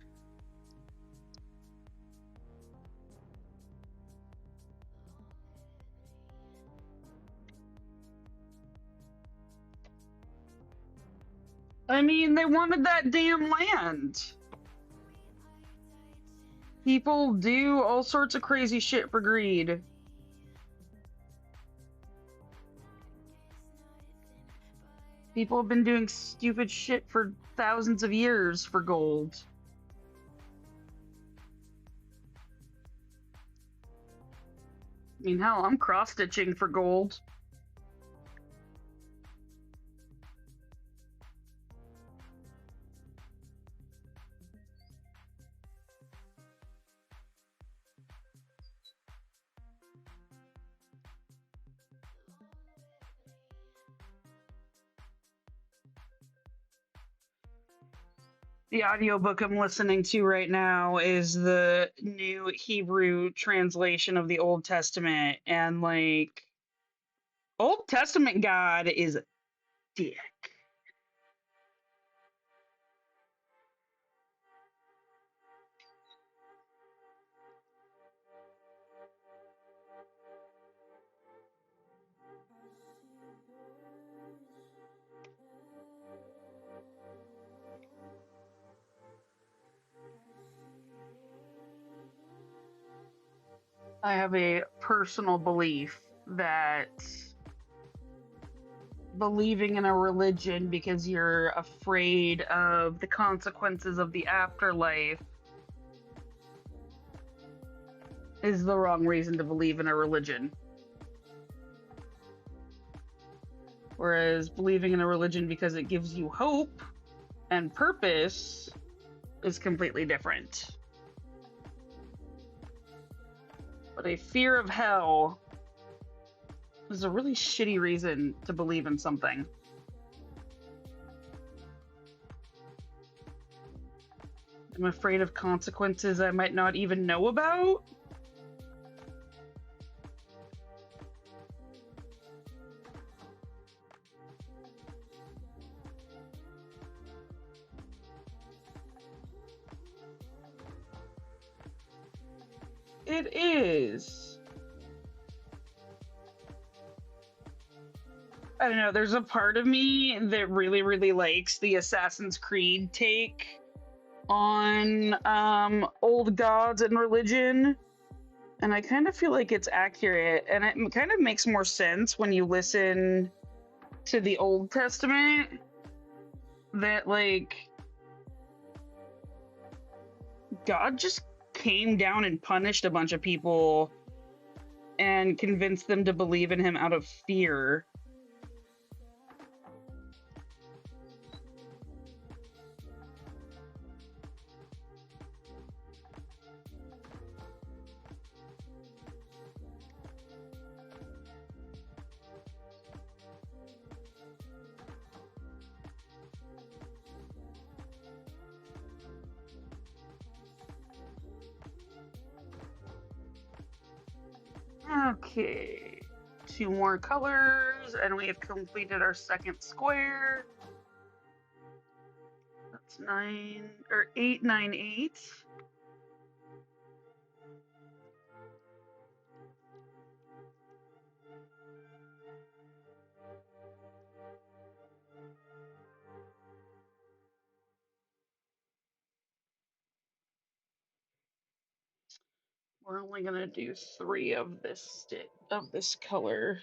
I mean, they wanted that damn land. People do all sorts of crazy shit for greed. People have been doing stupid shit for thousands of years for gold. I mean, hell, I'm cross-stitching for gold. The audiobook I'm listening to right now is the new Hebrew translation of the Old Testament. And, like, Old Testament God is a dick. I have a personal belief that believing in a religion because you're afraid of the consequences of the afterlife is the wrong reason to believe in a religion. Whereas believing in a religion because it gives you hope and purpose is completely different. But a fear of hell is a really shitty reason to believe in something. I'm afraid of consequences I might not even know about. It is. I don't know, there's a part of me that really, really likes the Assassin's Creed take on old gods and religion. And I kind of feel like it's accurate. And it kind of makes more sense when you listen to the Old Testament that, like, God just came down and punished a bunch of people and convinced them to believe in him out of fear. Okay, 2 more colors, and we have completed our second square. That's 898. We're only gonna do 3 of this color.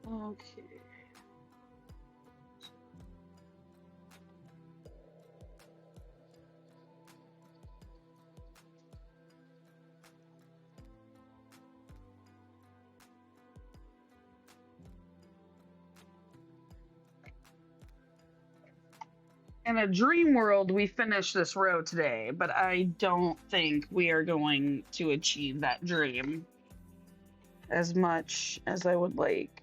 Okay. In a dream world, we finished this row today, but I don't think we are going to achieve that dream as much as I would like.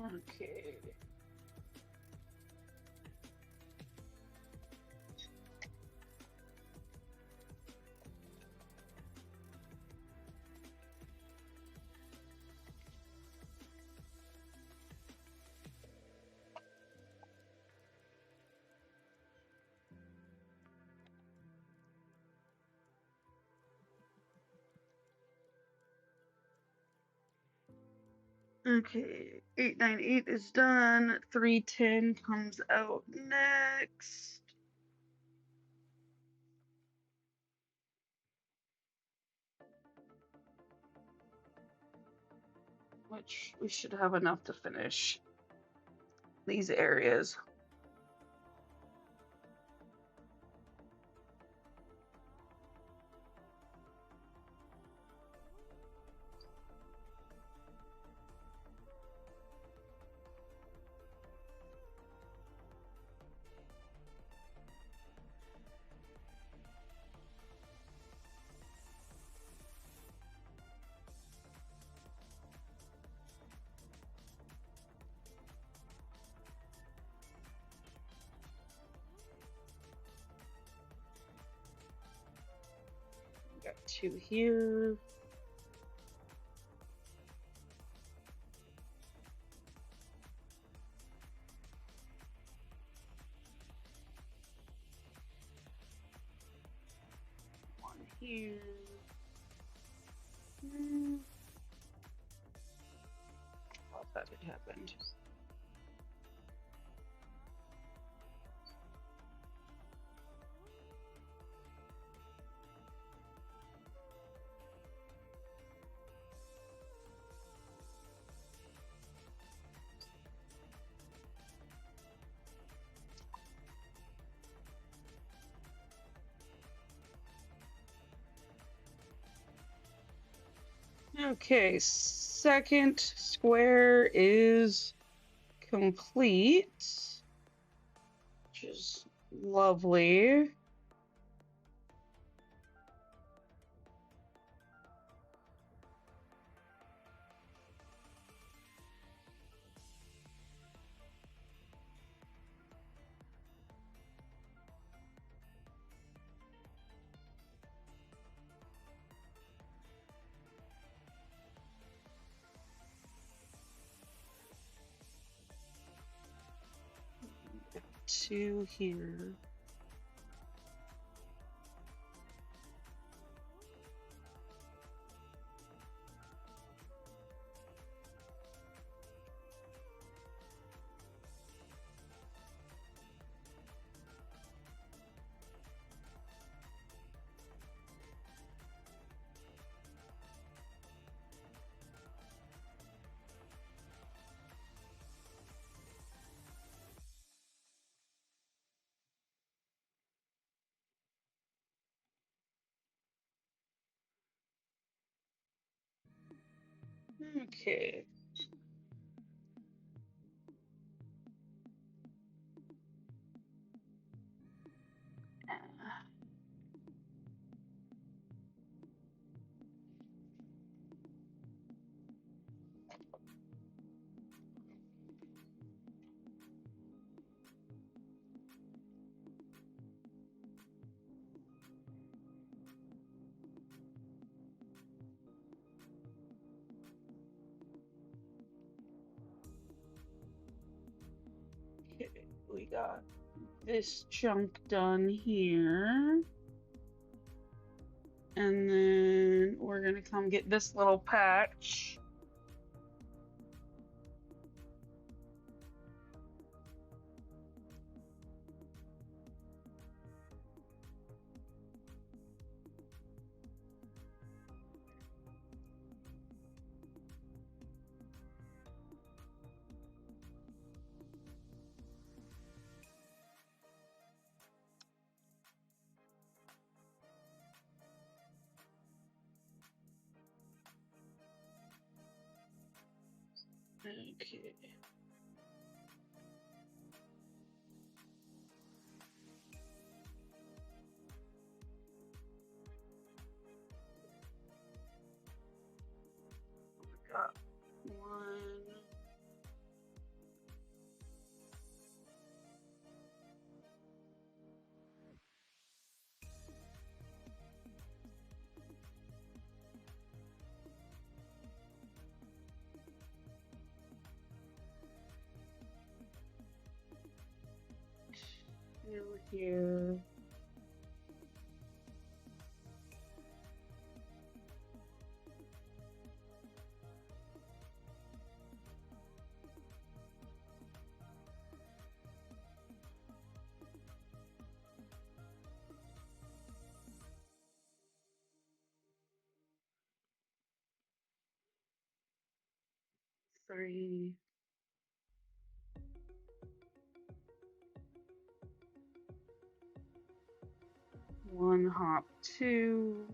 Okay. Okay, 898 is done. 310 comes out next. Which we should have enough to finish these areas. Got 2 here. One here. Thought that had happened. Okay, second square is complete, which is lovely. Two here. Okay. Okay, we got this chunk done here. And then we're gonna come get this little patch. Okay. We got one, here. Three. One hop, two.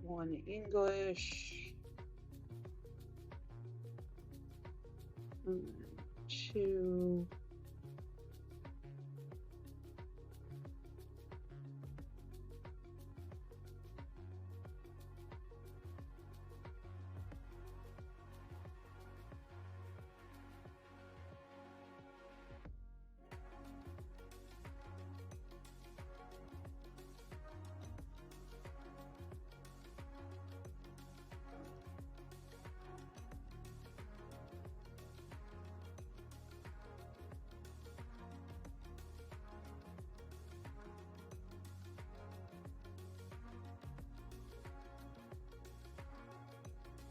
One English. And then two.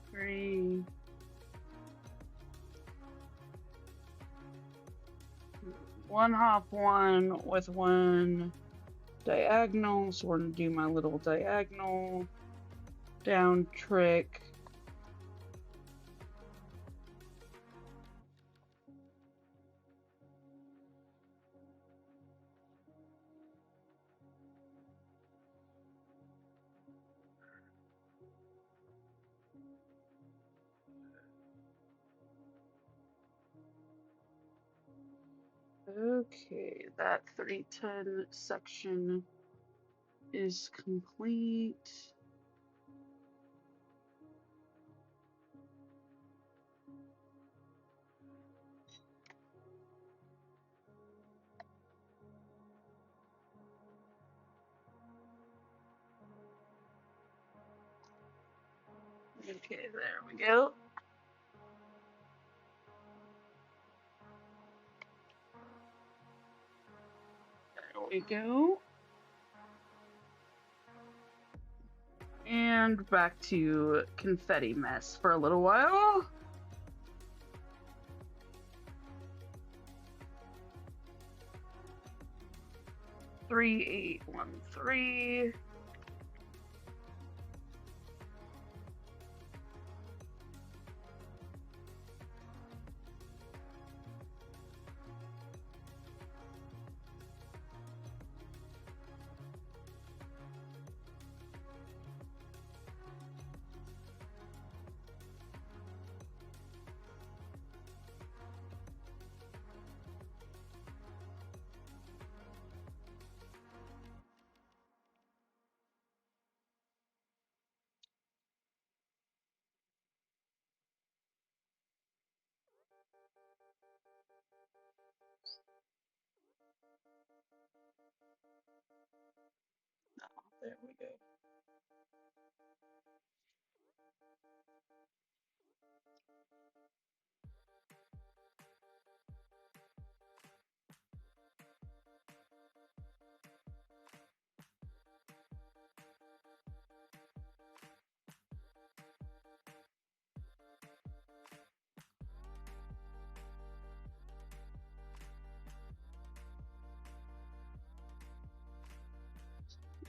Three. One hop, one with one diagonal. So we're going to do my little diagonal down trick. Okay, that 310 section is complete. Okay, there we go. There we go. And back to confetti mess for a little while. Three, 8, 1, 3. There we go.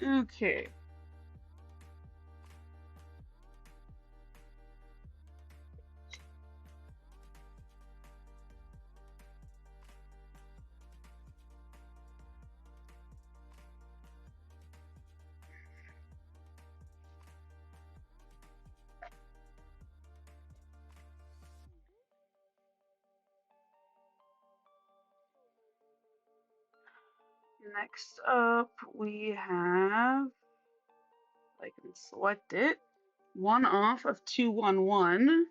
Okay. Next up, we have, I can select it, one off of 211.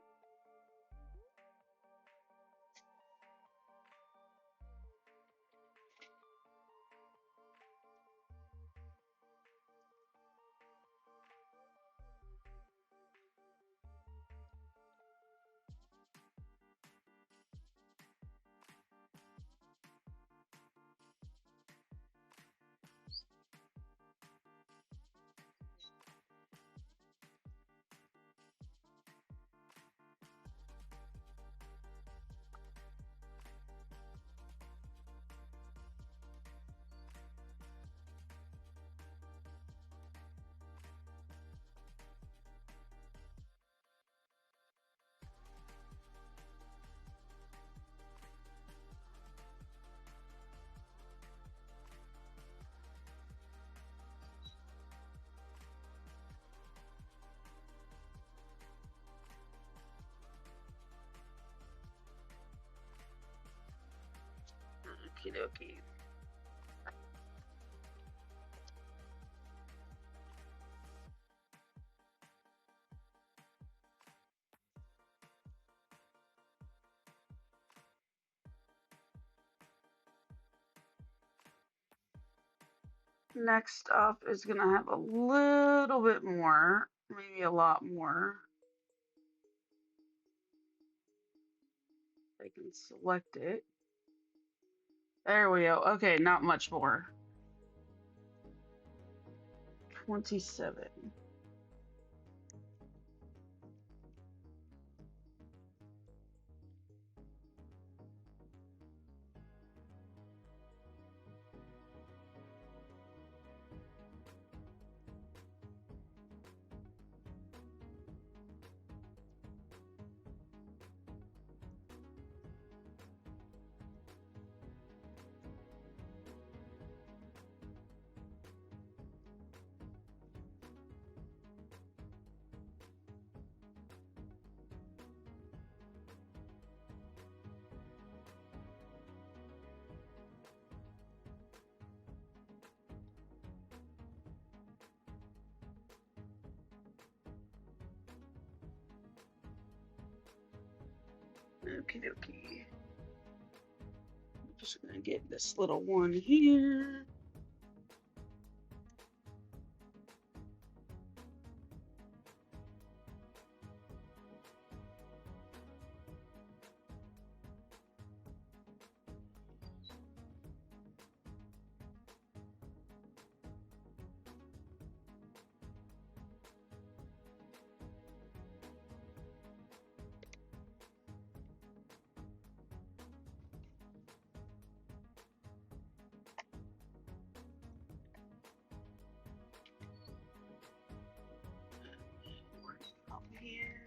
Okie dokie. Next up is going to have a little bit more, maybe a lot more. I can select it. There we go. Okay, not much more. 27. Okie dokie. I'm just gonna get this little one here. Up here.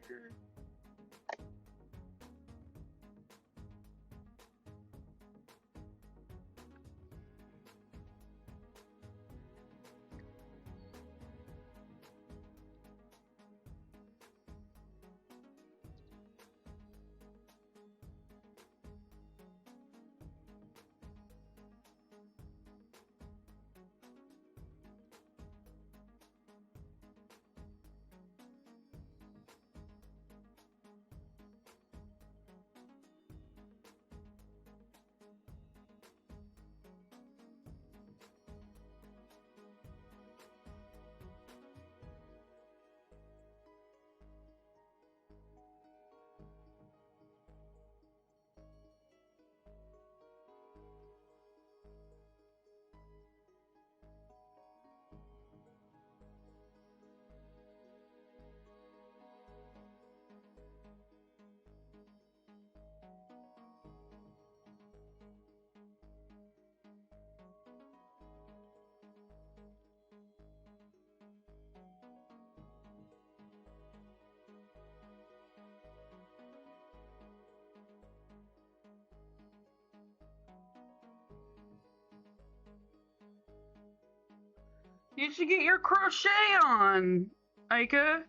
You should get your crochet on, Aika.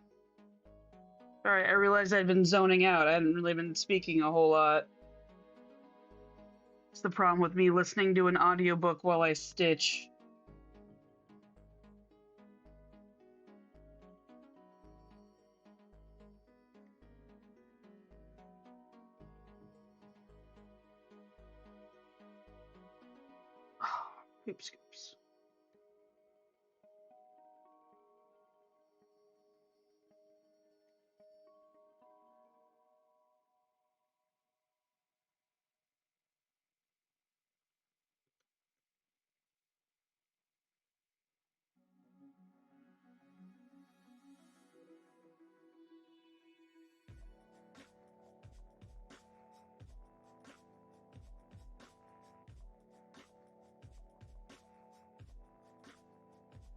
Alright, I realized I'd been zoning out. I hadn't really been speaking a whole lot. It's the problem with me listening to an audiobook while I stitch. Oops, oops.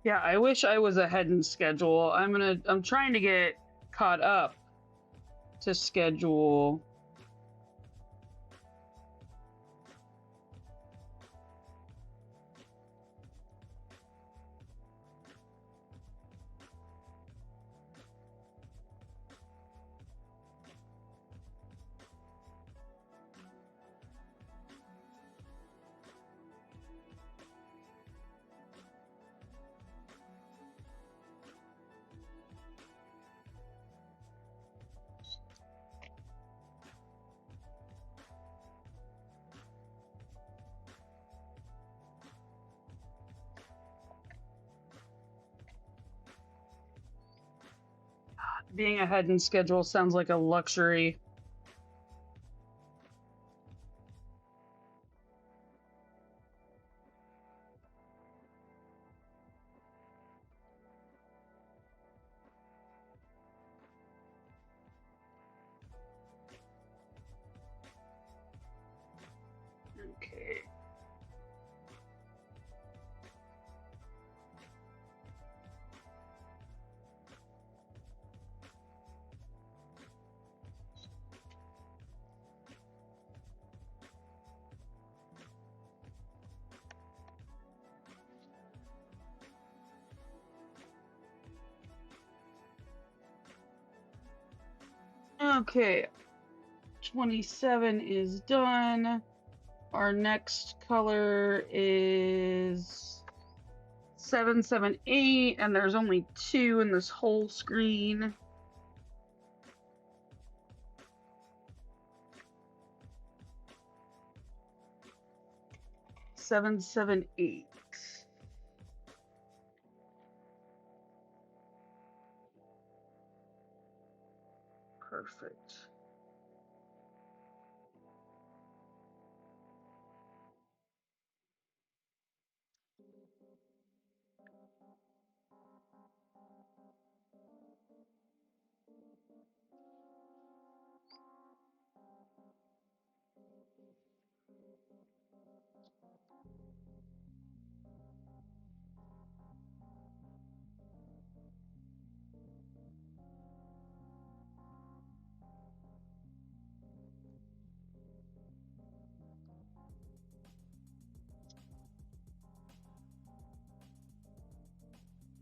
Yeah, I wish I was ahead in schedule. I'm trying to get caught up to schedule. Being ahead in schedule sounds like a luxury. Okay. Okay, 27 is done. Our next color is 778, and there's only 2 in this whole screen. Seven, 7, 8. Perfect.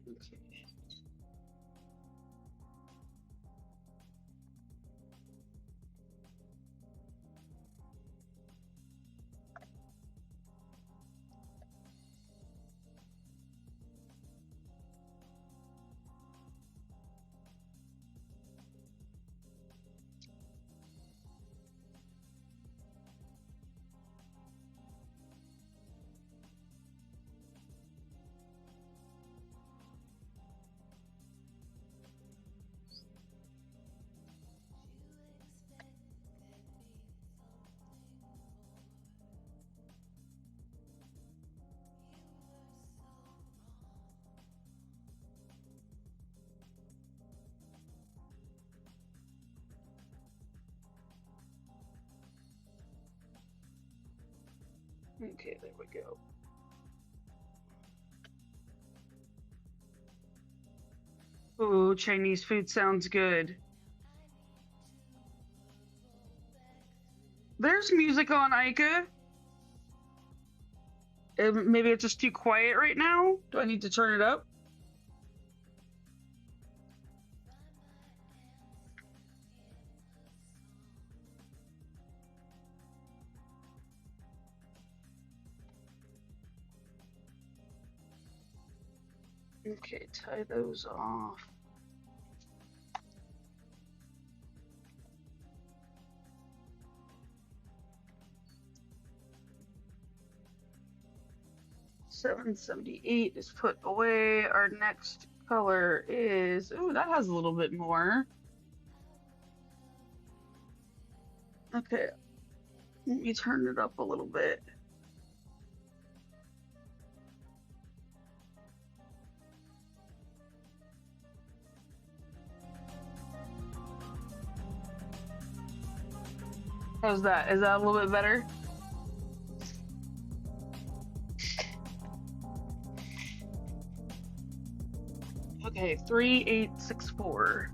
Okay. Okay, there we go. Ooh, Chinese food sounds good. There's music on Ica. Maybe it's just too quiet right now. Do I need to turn it up? Okay, tie those off. $7.78 is put away. Our next color is, ooh, that has a little bit more. Okay, let me turn it up a little bit. How's that? Is that a little bit better? Okay, 3864.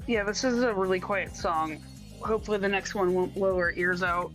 Yeah, this is a really quiet song. Hopefully the next one won't blow our ears out.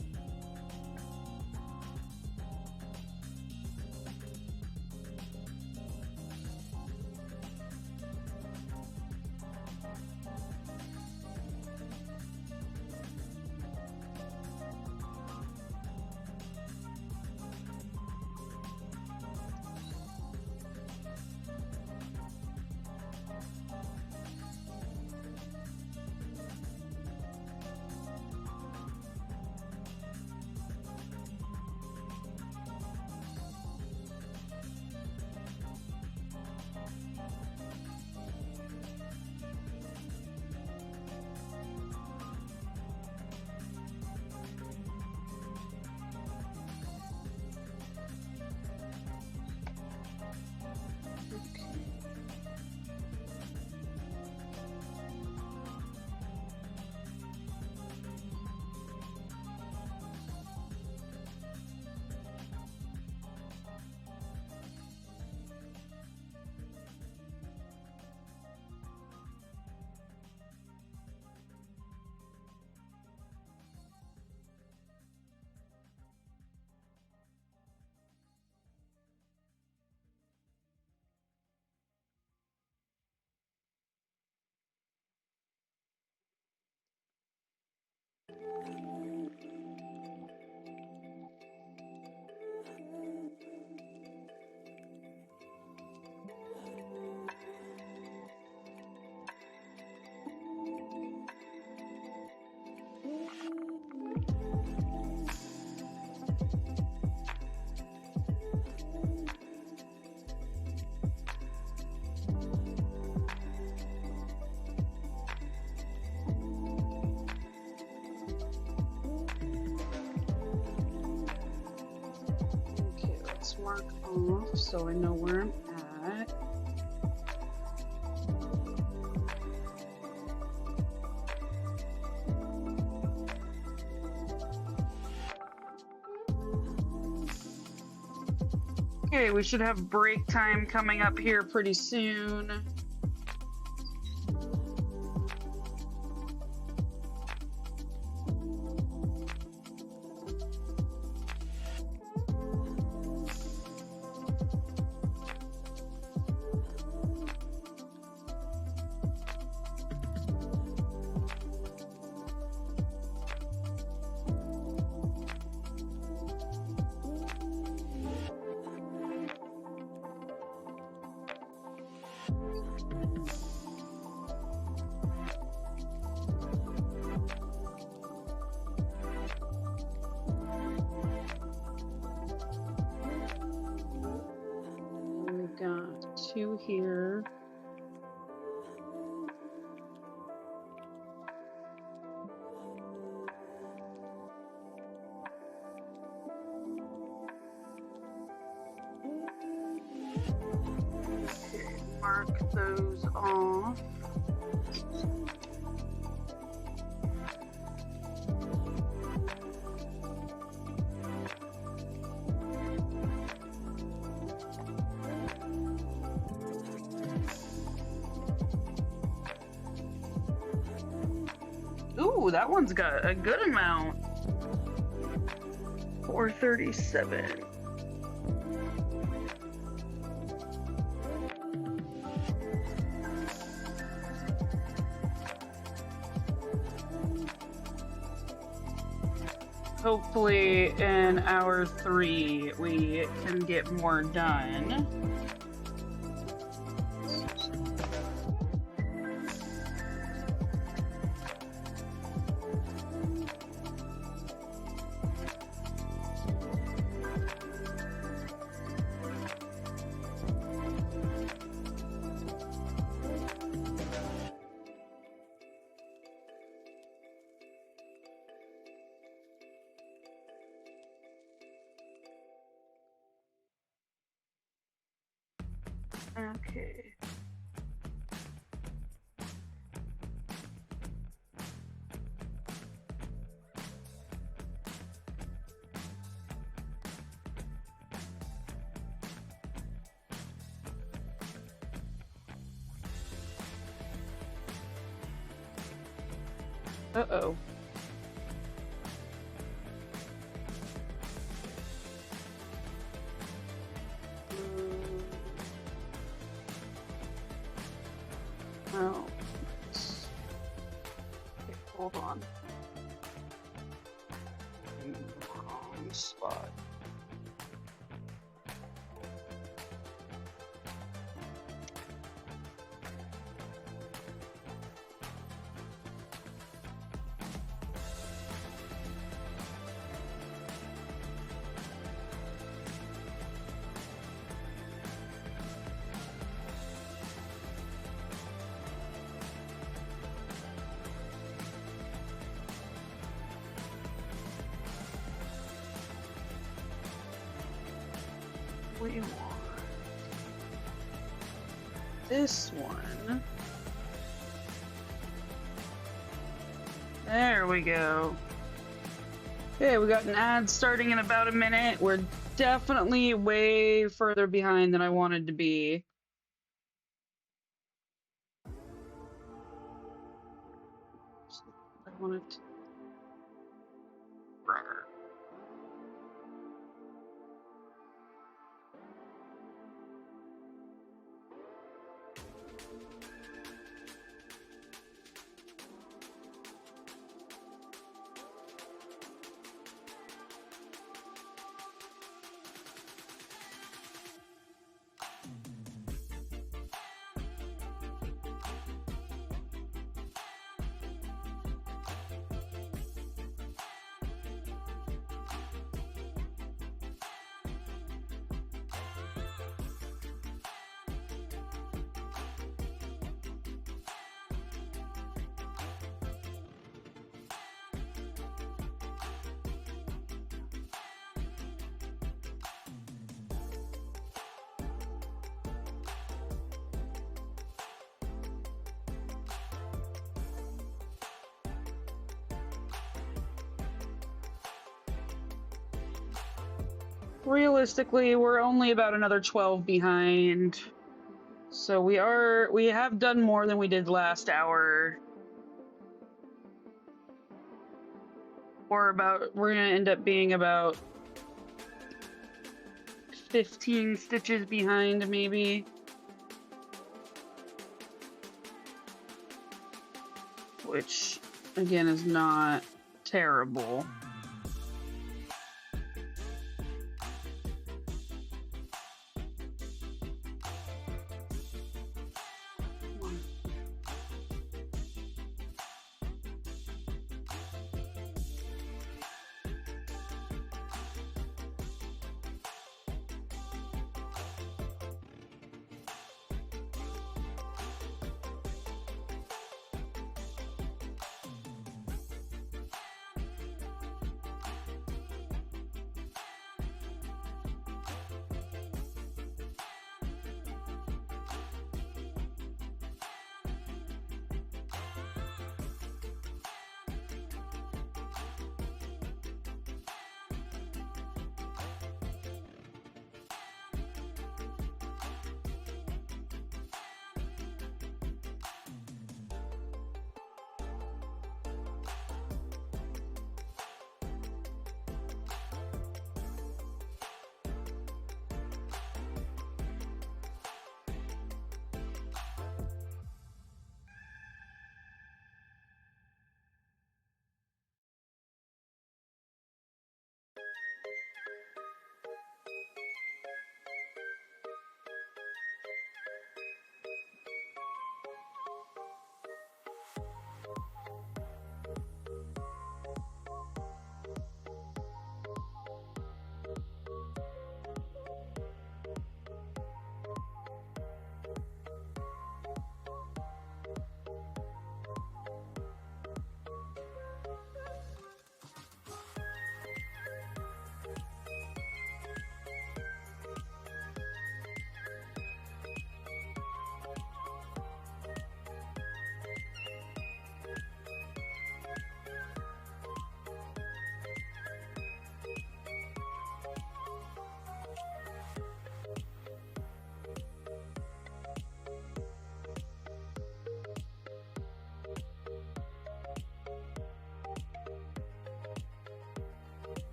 mark off so I know where I'm at. Okay, we should have break time coming up here pretty soon. Got 2 here. Okay, mark those off. Ooh, that one's got a good amount. 437. Hopefully in hour 3 we can get more done. Okay. Uh-oh. Oh. Okay, hold on. In the wrong spot. We want this one. There we go. Okay, we got an ad starting in about a minute. We're definitely way further behind than I wanted to be. I wanted to... realistically, we're only about another 12 behind. So we have done more than we did last hour. We're gonna end up being about 15 stitches behind, maybe. Which, again, is not terrible.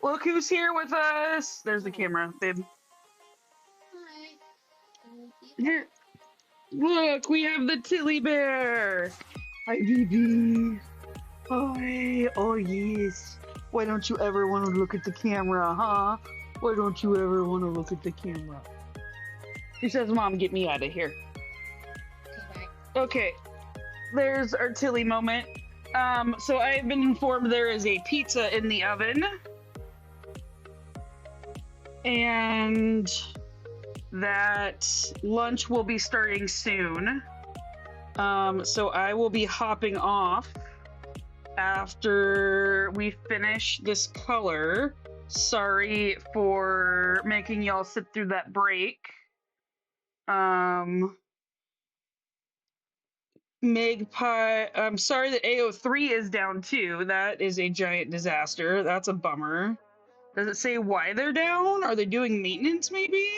Look who's here with us. There's the camera, babe. Hi. Here. Look, we have the Tilly Bear. Hi, BB. Hi. Oh, yes. Why don't you ever want to look at the camera, huh? Why don't you ever want to look at the camera? He says, Mom, get me out of here. Okay, Okay. There's our Tilly moment. So I've been informed there is a pizza in the oven. And that lunch will be starting soon. So I will be hopping off after we finish this color. Sorry for making y'all sit through that break. Magpie, I'm sorry that AO3 is down too. That is a giant disaster. That's a bummer. Does it say why they're down? Are they doing maintenance maybe?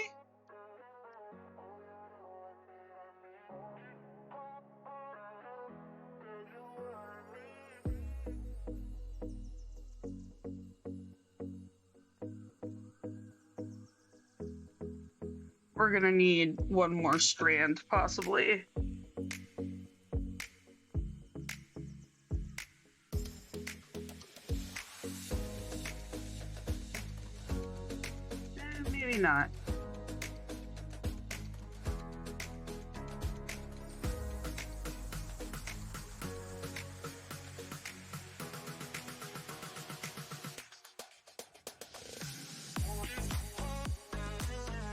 We're gonna need one more strand, possibly. not?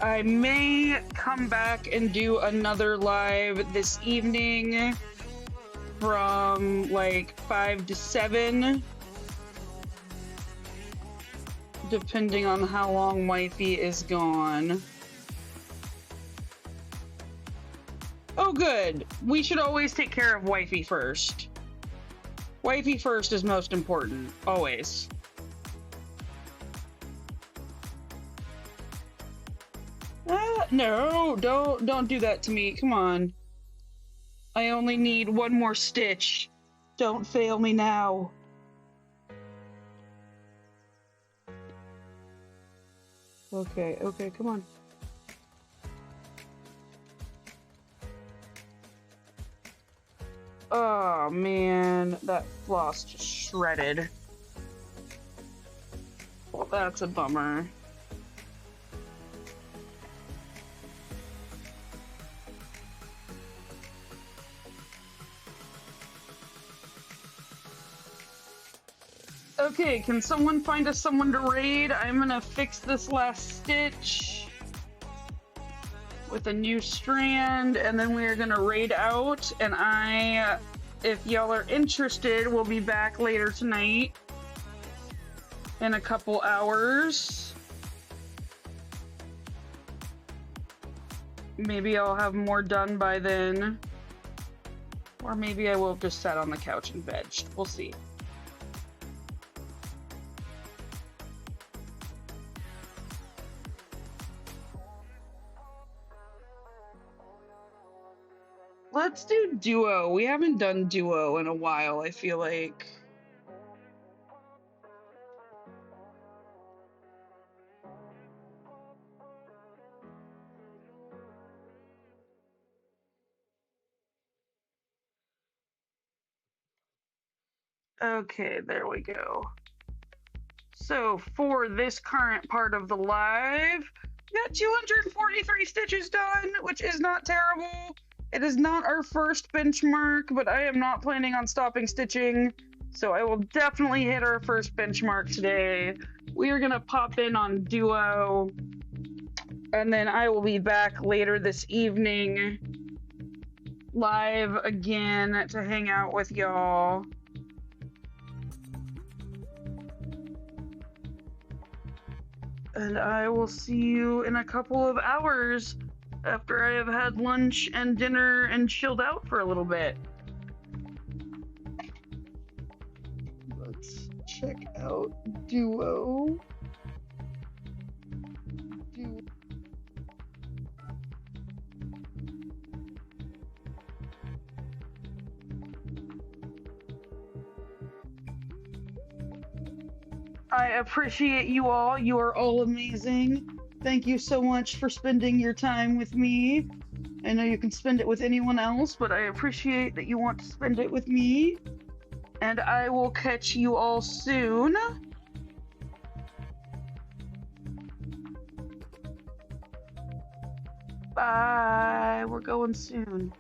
I may come back and do another live this evening from like 5 to 7, depending on how long Wifey is gone. Oh, good. We should always take care of Wifey first. Wifey first is most important, always. No, don't do that to me. Come on. I only need one more stitch. Don't fail me now. Okay, come on. Oh man, that floss just shredded. Well, that's a bummer. Okay, can someone find us someone to raid? I'm gonna fix this last stitch with a new strand, and then we are gonna raid out, and if y'all are interested, we'll be back later tonight in a couple hours. Maybe I'll have more done by then, or maybe I will have just sat on the couch and vegged. We'll see. Let's do duo. We haven't done duo in a while, I feel like. Okay, there we go. So for this current part of the live, we got 243 stitches done, which is not terrible. It is not our first benchmark, but I am not planning on stopping stitching, so I will definitely hit our first benchmark today. We are gonna pop in on duo, and then I will be back later this evening live again to hang out with y'all. And I will see you in a couple of hours after I have had lunch and dinner and chilled out for a little bit. Let's check out duo. I appreciate you all. You are all amazing. Thank you so much for spending your time with me. I know you can spend it with anyone else, but I appreciate that you want to spend it with me. And I will catch you all soon. Bye. We're going soon.